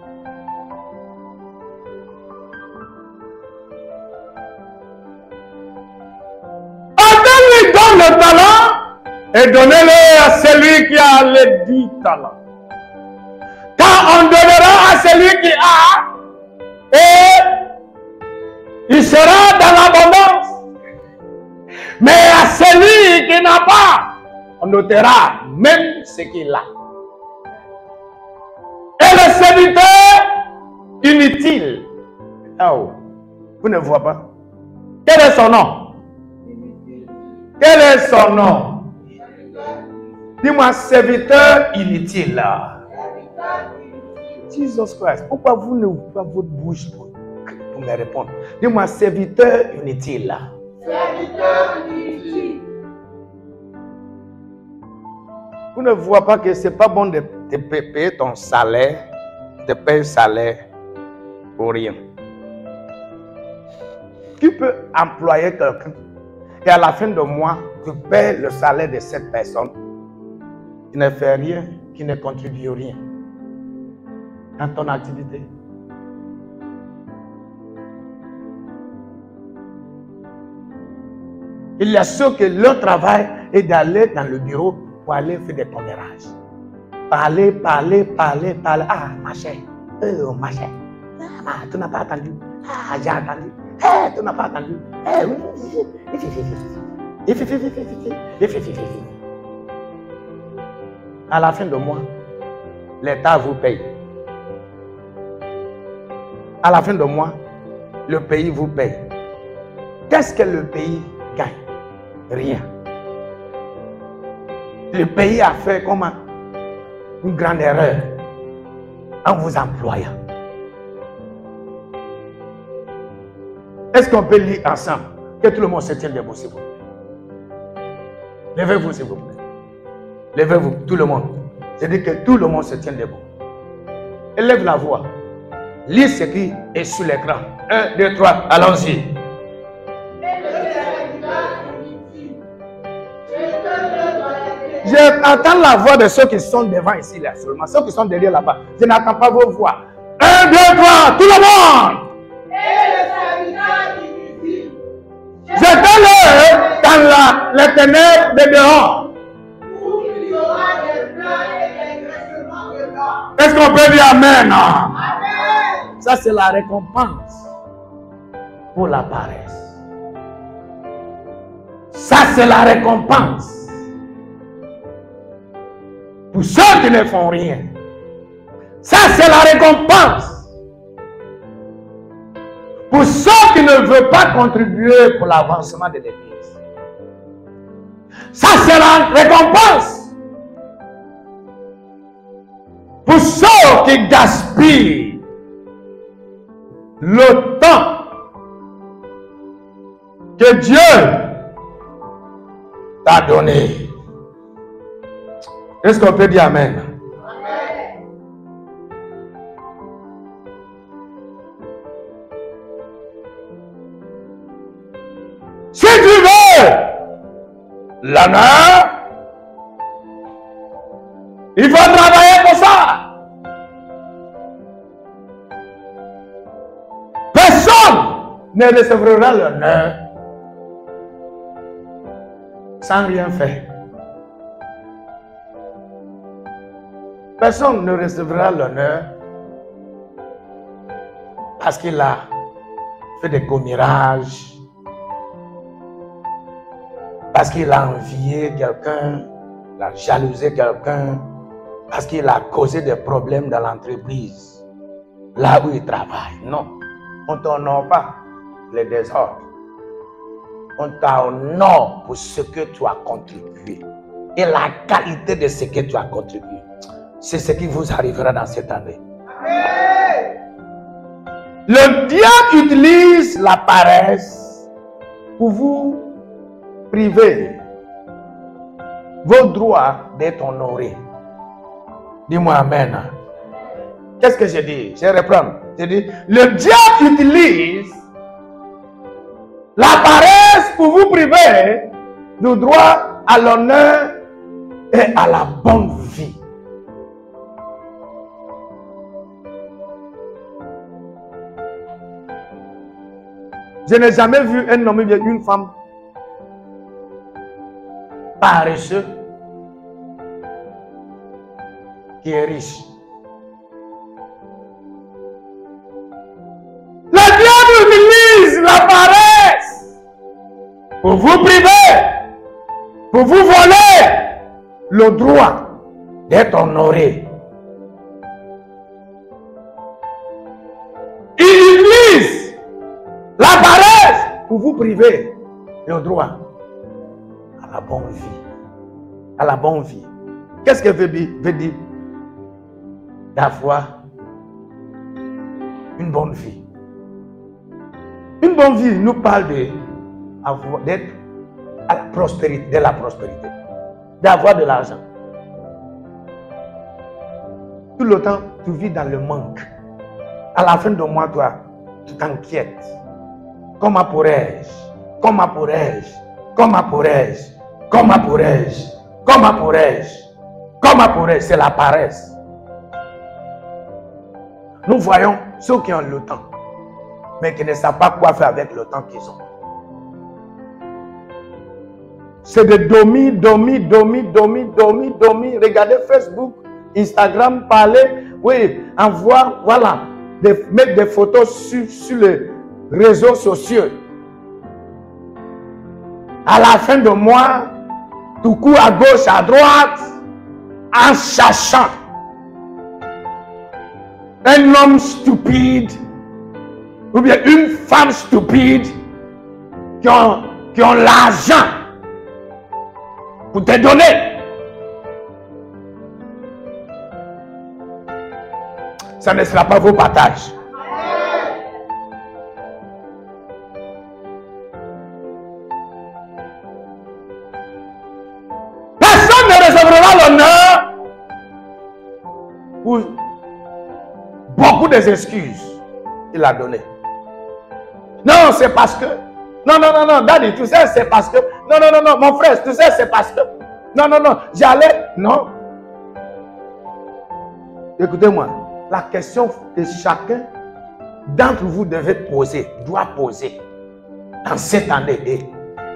On donne le talent et donnez-le à celui qui a les 10 talents. Quand on donnera à celui qui a, et il sera dans l'abondance. Mais à celui qui n'a pas, on notera même ce qu'il a. Et le serviteur inutile. Oh, vous ne voyez pas. Quel est son nom? Quel est son nom? Dis-moi, serviteur inutile. Jesus Christ, pourquoi vous ne ouvrez pas votre bouche pour me répondre? Dis-moi, serviteur inutile. Serviteur inutile. Vous ne voyez pas que ce n'est pas bon de te payer ton salaire, de payer le salaire pour rien. Tu peux employer quelqu'un et à la fin du mois, tu payes le salaire de cette personne qui ne fait rien, qui ne contribue rien dans ton activité. Il y a ceux que leur travail est d'aller dans le bureau pour aller faire des commérages. Parler. Ah, ma chère. Oh, ma chère. Ah, tu n'as pas attendu. Ah, j'ai attendu. Eh, tu n'as pas attendu. Eh, oui. À la fin du mois, l'État vous paye. À la fin du mois, le pays vous paye. Qu'est-ce que le pays gagne? Rien. Le pays a fait comme une grande erreur en vous employant. Est-ce qu'on peut lire ensemble? Que tout le monde se tienne debout, s'il vous plaît. Levez-vous, s'il vous plaît. Levez-vous, tout le monde. C'est dit que tout le monde se tienne debout. Élève la voix. Lis ce qui est sur l'écran. 1, 2, 3, allons-y. J'entends la voix de ceux qui sont devant ici, là seulement. Ceux qui sont derrière là-bas. Je n'entends pas vos voix. 1, 2, 3, tout le monde. Jetez-le dans les ténèbres de dehors. Est-ce qu'on peut dire Amen? Amen. Ça, c'est la récompense pour la paresse. Ça, c'est la récompense pour ceux qui ne font rien. Ça, c'est la récompense pour ceux qui ne veulent pas contribuer pour l'avancement de l'Église. Ça, c'est la récompense pour ceux qui gaspillent le temps que Dieu t'a donné. Est-ce qu'on peut dire Amen? Amen. Si tu veux l'honneur, il faut travailler pour ça. Personne ne recevra l'honneur sans rien faire. Personne ne recevra l'honneur parce qu'il a fait des commérages, parce qu'il a envié quelqu'un, il a jalousé quelqu'un, parce qu'il a causé des problèmes dans l'entreprise, là où il travaille. Non, on ne t'honore pas les désordres. On t'honore pour ce que tu as contribué et la qualité de ce que tu as contribué. C'est ce qui vous arrivera dans cette année. Amen. Le diable utilise la paresse pour vous priver vos droits d'être honorés. Dis-moi Amen. Qu'est-ce que j'ai dit? Je vais reprendre. J'ai dit, le diable utilise la paresse pour vous priver du droit à l'honneur et à la bonne vie. Je n'ai jamais vu un homme ou une femme paresseux qui est riche. Le diable utilise la paresse pour vous priver, pour vous voler le droit d'être honoré. Il utilise la paresse pour vous priver le droit à la bonne vie. À la bonne vie. Qu'est-ce que veut dire d'avoir une bonne vie? Une bonne vie nous parle d'être à la prospérité, de la prospérité, d'avoir de l'argent. Tout le temps, tu vis dans le manque. À la fin du mois, toi, tu t'inquiètes. Comment pourrais-je? Comment pourrais-je? Comment pourrais-je? Comment pourrais-je? Comment pourrais-je? Comment pourrais-je? C'est la paresse. Nous voyons ceux qui ont le temps, mais qui ne savent pas quoi faire avec le temps qu'ils ont. C'est de dormir. Regardez Facebook, Instagram, parler, oui, envoie, voilà, mettre des photos sur les réseaux sociaux. À la fin du mois, tu cours à gauche, à droite, en cherchant un homme stupide ou bien une femme stupide qui ont l'argent pour te donner. Ça ne sera pas vos partages. Ou beaucoup d'excuses, il a donné. Non, c'est parce que. Non, Daddy, tu sais, c'est parce que. Non, mon frère, tu sais, c'est parce que. Non, j'allais. Non. Écoutez-moi, la question que chacun d'entre vous devait poser, doit poser dans cette année est: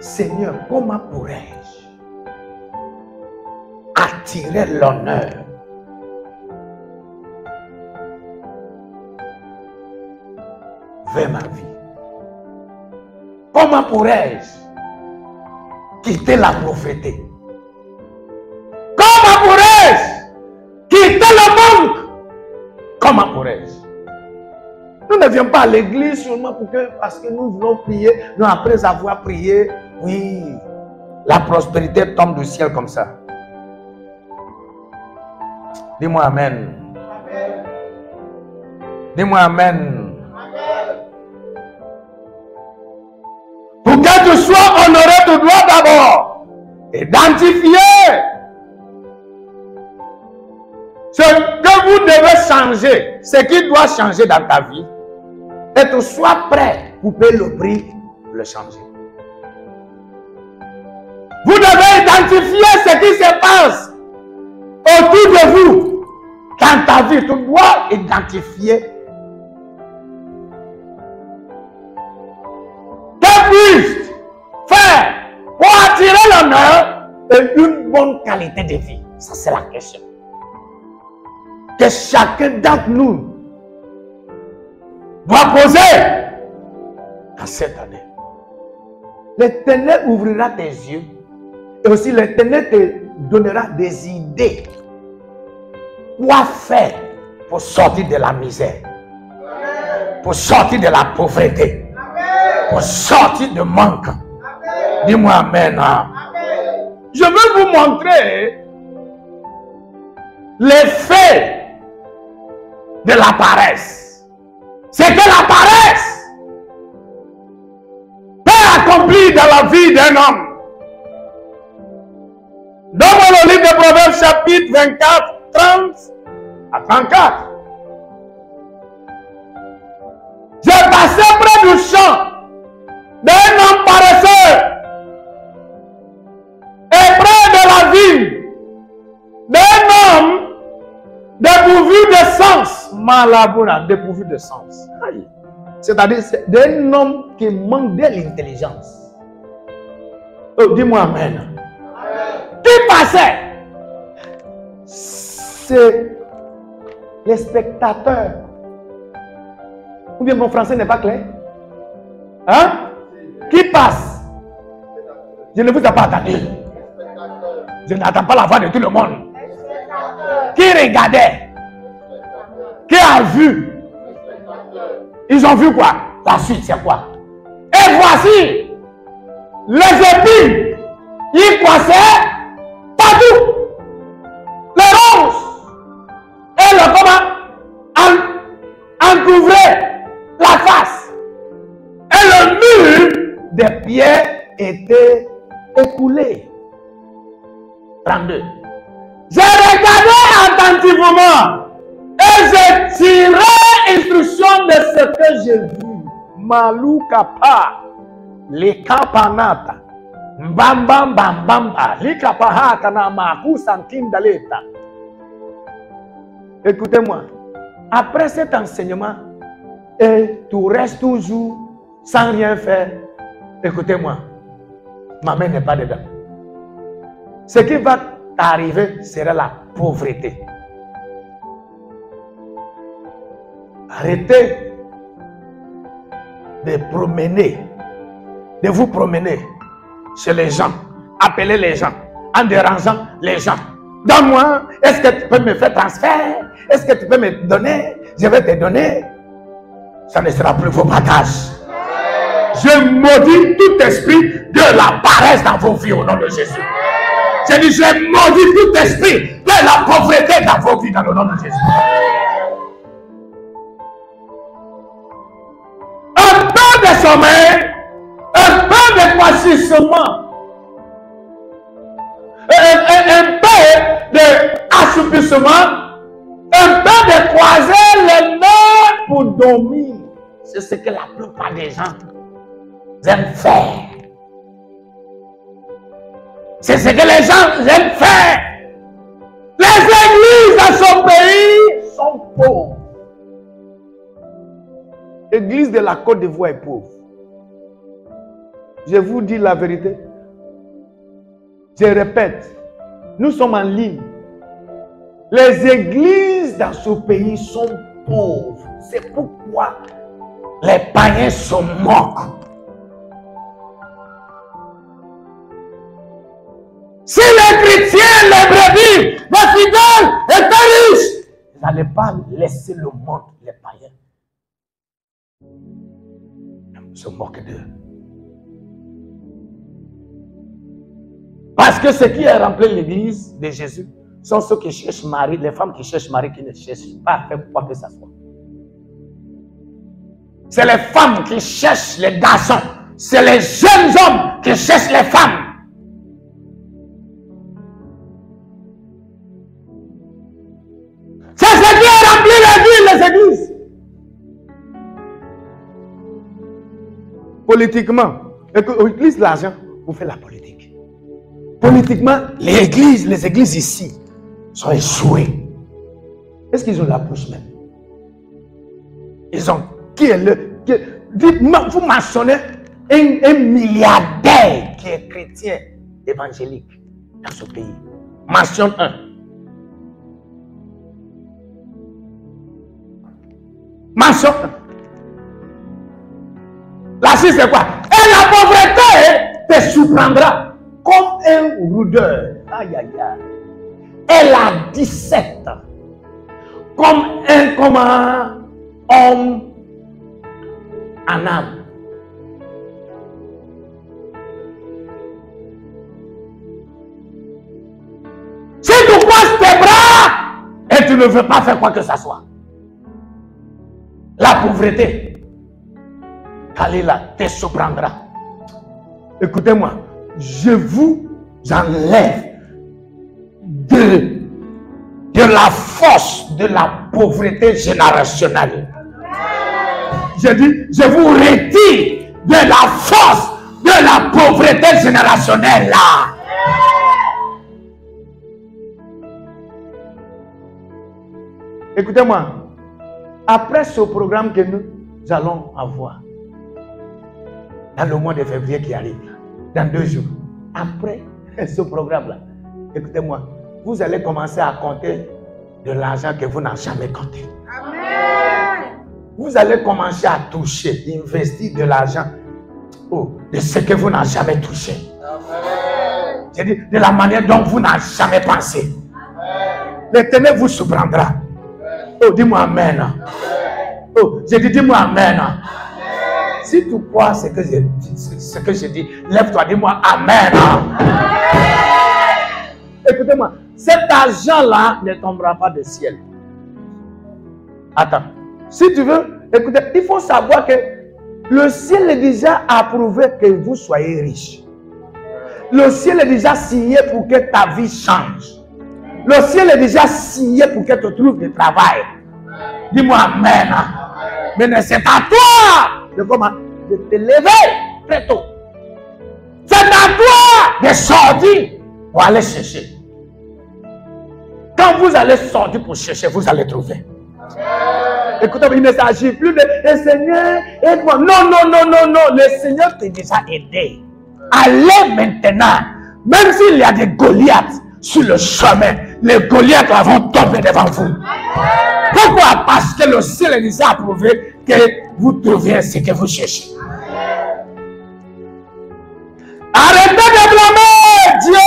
Seigneur, comment pourrais-je attirer l'honneur vers ma vie? Comment pourrais-je quitter la prophétie? Comment pourrais-je quitter le manque? Comment pourrais-je? Nous ne venons pas à l'église seulement parce que nous voulons prier. Non, après avoir prié, oui, la prospérité tombe du ciel comme ça. Dis-moi amen. Amen. Dis-moi amen. Amen. Pour que tu sois honoré, tu dois d'abord identifier ce que vous devez changer, ce qui doit changer dans ta vie, et tu sois prêt pour payer le prix pour le changer. Vous devez identifier ce qui se passe autour de vous dans ta vie. Tu dois identifier. Que puis-je faire pour attirer l'honneur et une bonne qualité de vie? Ça, c'est la question que chacun d'entre nous doit poser dans cette année. L'Éternel ouvrira tes yeux et aussi l'Éternel te donnera des idées. Quoi faire pour sortir de la misère, pour sortir de la pauvreté, pour sortir du manque. Dis-moi amen. Je veux vous montrer l'effet de la paresse. C'est que la paresse peut accomplir dans la vie d'un homme. Dans le livre de Proverbes chapitre 24, 30 à 34. J'ai passé près du champ d'un homme paresseux et près de la ville d'un homme dépourvu de sens. Malabona, dépourvu de sens. C'est-à-dire d'un homme qui manque de l'intelligence. Oh, dis-moi amen. Qui passait? C'est les spectateurs. Ou bien mon français n'est pas clair? Hein? Qui passe? Je ne vous ai pas attendu. Je n'attends pas la voix de tout le monde. Qui regardait? Qui a vu? Ils ont vu quoi? La suite, c'est quoi? Et voici les épines. Ils croissaient partout. Les ronces. Et le comment? Encouvrait la face. Et le mur des pierres était écoulé. 32. J'ai regardé attentivement et j'ai tiré instruction de ce que j'ai vu. Malukapa, les kapanata, mbambam bambamba, likapahata na maku santindaleta. Écoutez-moi, après cet enseignement, et tu restes toujours sans rien faire, écoutez-moi, ma main n'est pas dedans. Ce qui va t'arriver sera la pauvreté. Arrêtez de promener, de vous promener chez les gens, appeler les gens, en dérangeant les gens. Donne-moi, est-ce que tu peux me faire transfert? Est-ce que tu peux me donner? Je vais te donner. Ça ne sera plus vos bagages. Je maudis tout esprit de la paresse dans vos vies au nom de Jésus. Je dis, je maudis tout esprit de la pauvreté dans vos vies dans le nom de Jésus. Un peu de sommeil, un peu de croississement, un peu d'assoupissement, un peu de croiser les mains pour dormir. C'est ce que la plupart des gens aiment faire. C'est ce que les gens aiment faire. Les églises dans son pays sont pauvres. L'église de la Côte d'Ivoire est pauvre. Je vous dis la vérité. Je répète, nous sommes en ligne. Les églises dans ce pays sont pauvres. C'est pourquoi les païens se moquent. Si les chrétiens, les brebis, les fidèles étaient riches, ils n'allaient pas laisser le monde, les païens, se moquer d'eux. Parce que ce qui a rempli l'église de Jésus sont ceux qui cherchent Marie, les femmes qui cherchent Marie, qui ne cherchent pas à faire quoi que ce soit. C'est les femmes qui cherchent les garçons. C'est les jeunes hommes qui cherchent les femmes. C'est ce qui a rempli les églises. Politiquement, utilise l'argent pour faire la politique. Politiquement, les églises ici sont échouées. Est-ce qu'ils ont la bouche même? Ils ont qui est le... Dites-moi, vous mentionnez un milliardaire qui est chrétien évangélique dans ce pays. Mentionne un. Mentionne un. La Suisse c'est quoi? Et la pauvreté te surprendra comme un roudeur. Aïe aïe aïe. Elle a 17 ans. Comme un homme en âme. Si tu passes tes bras et tu ne veux pas faire quoi que ce soit, la pauvreté, Kalila, te surprendra. Écoutez-moi, je vous enlève de la force de la pauvreté générationnelle. Je dis, je vous retire de la force de la pauvreté générationnelle là. Écoutez-moi, après ce programme que nous allons avoir, dans le mois de février qui arrive, dans 2 jours, après ce programme-là, écoutez-moi, vous allez commencer à compter de l'argent que vous n'avez jamais compté. Amen. Vous allez commencer à toucher, investir de l'argent de ce que vous n'avez jamais touché. Je dis, de la manière dont vous n'avez jamais pensé. L'Éternel vous surprendra. Oh, dis-moi Amen. Oh, je dis, dis-moi Amen. Si tu crois ce que je dis, lève-toi, dis-moi Amen. Écoutez-moi, cet argent-là ne tombera pas du ciel. Attends, si tu veux, écoutez, il faut savoir que le ciel est déjà approuvé que vous soyez riche. Le ciel est déjà signé pour que ta vie change. Le ciel est déjà signé pour que tu trouves du travail. Dis-moi Amen. Mais c'est à toi de te lever très tôt. C'est à toi de sortir pour aller chercher. Quand vous allez sortir pour chercher, vous allez trouver. Écoutez, il ne s'agit plus de Seigneur, aide-moi. Non, non, non, non, non. Le Seigneur t'a déjà aidé. Allez maintenant. Même s'il y a des Goliaths sur le chemin, les Goliaths vont tomber devant vous. Pourquoi? Parce que le ciel est déjà approuvé que vous trouviez ce que vous cherchez. Arrêtez de blâmer Dieu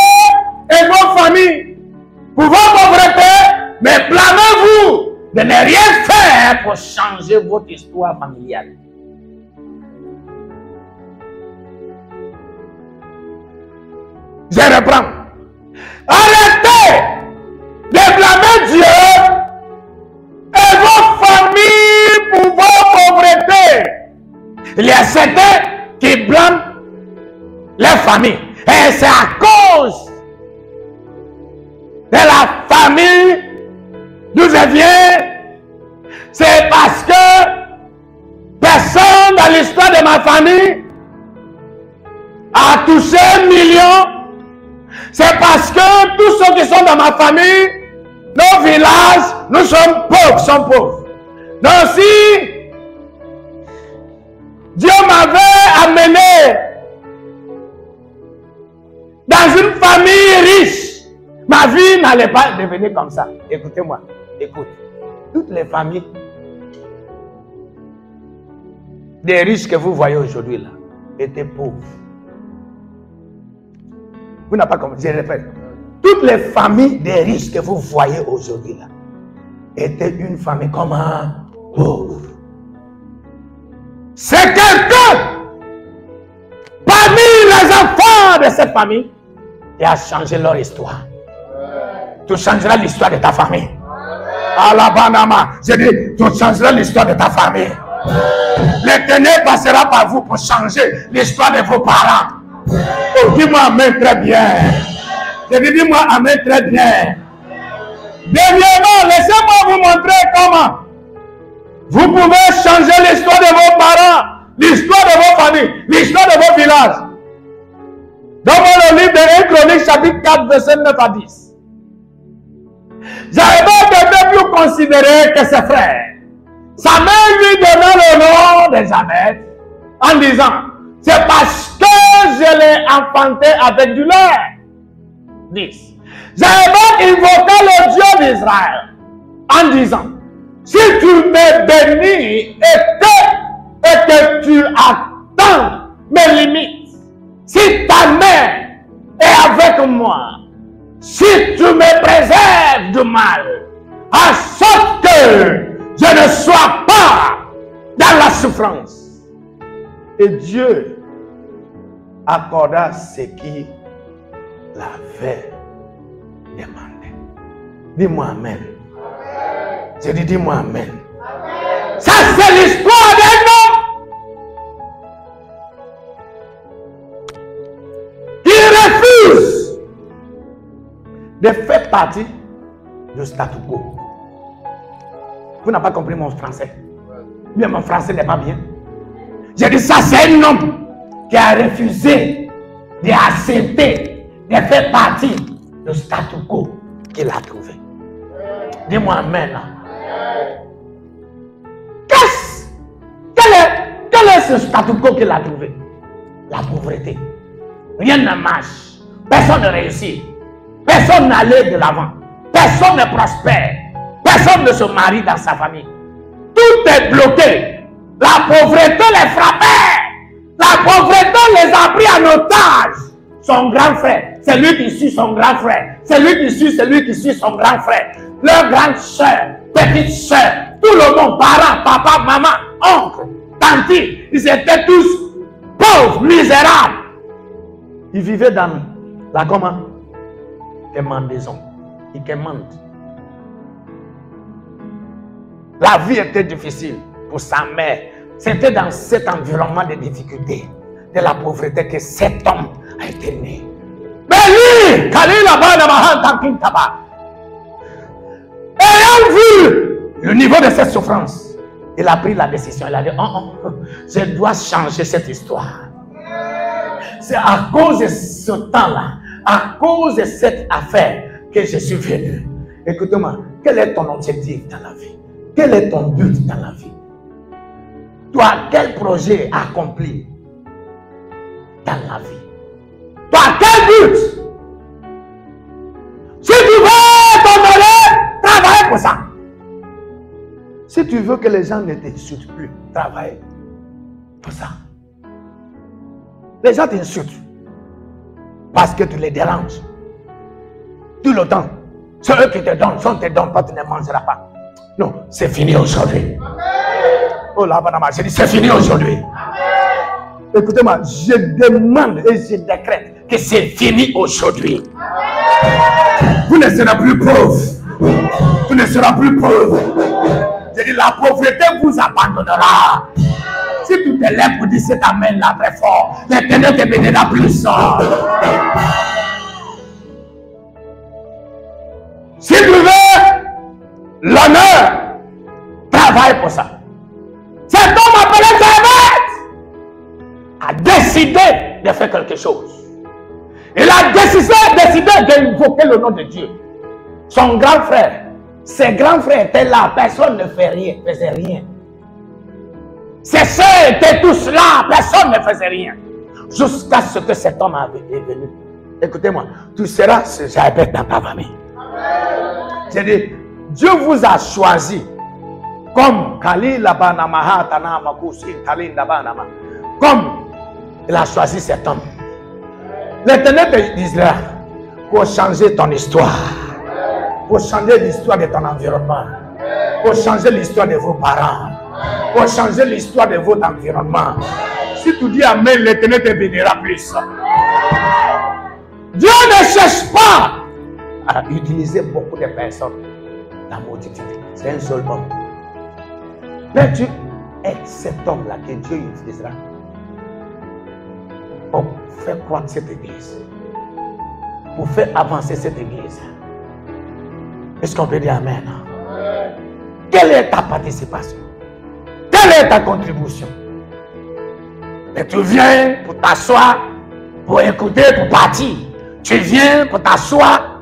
et vos familles pour vos pauvretés, mais blâmez-vous de ne rien faire pour changer votre histoire familiale. Je reprends. Arrêtez de blâmer Dieu et vos familles pour vos pauvretés. Il y a certains qui blâment les familles. Et c'est à cause de la famille. Nous je viens, c'est parce que personne dans l'histoire de ma famille a touché 1 million. C'est parce que tous ceux qui sont dans ma famille, nos villages, nous sommes pauvres, Donc si Dieu m'avait amené dans une famille riche, ma vie n'allait pas devenir comme ça. Écoutez-moi, écoute. Toutes les familles des riches que vous voyez aujourd'hui là étaient pauvres. Vous n'avez pas compris, je répète. Toutes les familles des riches que vous voyez aujourd'hui là étaient une famille comme un pauvre. C'est quelqu'un parmi les enfants de cette famille qui a changé leur histoire. Tu changeras l'histoire de ta famille. Alabanama, je dis, tu changeras l'histoire de ta famille. L'Éternel passera par vous pour changer l'histoire de vos parents. Oh, dis-moi amen très bien. Je dis, dis-moi amen très bien. Dernièrement, laissez-moi vous montrer comment vous pouvez changer l'histoire de vos parents, l'histoire de vos familles, l'histoire de vos villages. Dans le livre de 1 Chronique, chapitre 4, verset 9 à 10. J'avais devait plus considérer que ses frères. Sa mère lui donna le nom d'Élisabeth en disant, c'est parce que je l'ai enfanté avec du lait. 10. J'avais invoqué le Dieu d'Israël en disant, si tu me bénis et que tu attends mes limites, si ta main est avec moi, si tu me préserves du mal, en sorte que je ne sois pas dans la souffrance. Et Dieu accorda ce qu'il avait demandé. Dis-moi amen. Je dis, dis-moi amen. Ça, c'est l'histoire d'un homme qui refuse de faire partie du statu quo. Vous n'avez pas compris mon français. Bien, mon français n'est pas bien. J'ai dit ça, c'est un homme qui a refusé d'accepter de faire partie du statu quo qu'il a trouvé. Dis-moi amen. Quel est ce statu quo qu'il a trouvé? La pauvreté. Rien ne marche. Personne ne réussit. Personne n'allait de l'avant. Personne ne prospère. Personne ne se marie dans sa famille. Tout est bloqué. La pauvreté les frappait. La pauvreté les a pris en otage. Son grand frère, c'est lui qui suit son grand frère. C'est lui qui suit son grand frère. Leur grande soeur, petite soeur, tout le monde, parents, papa, maman, oncle, tante, ils étaient tous pauvres, misérables. Ils vivaient dans la comment? Quémandaison. Ils quémandent. La vie était difficile pour sa mère. C'était dans cet environnement de difficulté, de la pauvreté, que cet homme a été né. Mais lui, ayant vu le niveau de cette souffrance, il a pris la décision. Il a dit, oh, je dois changer cette histoire. C'est à cause de ce temps-là, à cause de cette affaire que je suis venu. Écoute-moi, quel est ton objectif dans la vie? Quel est ton but dans la vie? Toi, quel projet accompli dans la vie? Toi, quel but? Si tu veux t'honorer, travaille pour ça. Si tu veux que les gens ne t'insultent plus, travaille pour ça. Les gens t'insultent parce que tu les déranges. Tout le temps. C'est eux qui te donnent. Si on ne te donne pas, tu ne mangeras pas. Non, c'est fini aujourd'hui. Oh là, j'ai dit c'est fini aujourd'hui. Écoutez-moi, je demande et je décrète que c'est fini aujourd'hui. Vous ne serez plus pauvre. Tu ne seras plus pauvre. J'ai dit la pauvreté vous abandonnera. Si tu te lèves pour dire cet amen là très fort, l'Éternel te bénira plus. Si tu veux l'honneur travaille pour ça. Cet homme appelé David a décidé de faire quelque chose. Il a décidé d'invoquer le nom de Dieu. Son grand frère, ses grands frères étaient là, personne ne faisait rien. Ses soeurs étaient tous là, personne ne faisait rien. Jusqu'à ce que cet homme est venu. Écoutez-moi, tu seras ce Jabez dans ta famille. J'ai dit, Dieu vous a choisi comme il a choisi cet homme. L'Éternel d'Israël pour changer ton histoire, pour changer l'histoire de ton environnement, pour changer l'histoire de vos parents, pour changer l'histoire de votre environnement. Si tu dis Amen, l'Éternel te bénira plus. Dieu ne cherche pas à utiliser beaucoup de personnes dans la multitude. C'est un seul homme. Mais tu es cet homme-là que Dieu utilisera pour faire croître cette église, pour faire avancer cette église. Est-ce qu'on peut dire Amen? Quelle est ta participation? Quelle est ta contribution? Mais tu viens pour t'asseoir, pour écouter, pour partir. Tu viens pour t'asseoir,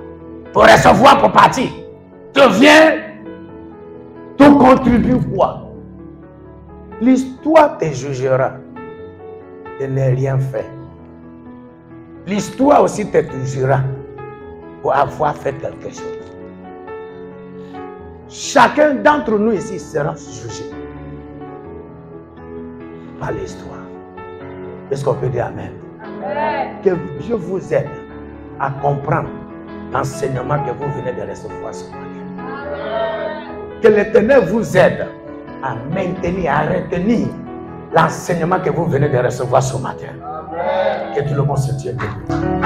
pour recevoir, pour partir. Tu viens, tu contribues quoi? L'histoire te jugera de ne rien faire. L'histoire aussi te jugera pour avoir fait quelque chose. Chacun d'entre nous ici sera jugé par l'histoire. Est-ce qu'on peut dire Amen? Amen? Que Dieu vous aide à comprendre l'enseignement que vous venez de recevoir ce matin. Amen. Que l'Éternel vous aide à maintenir, à retenir l'enseignement que vous venez de recevoir ce matin. Amen. Que tout le monde se tienne debout.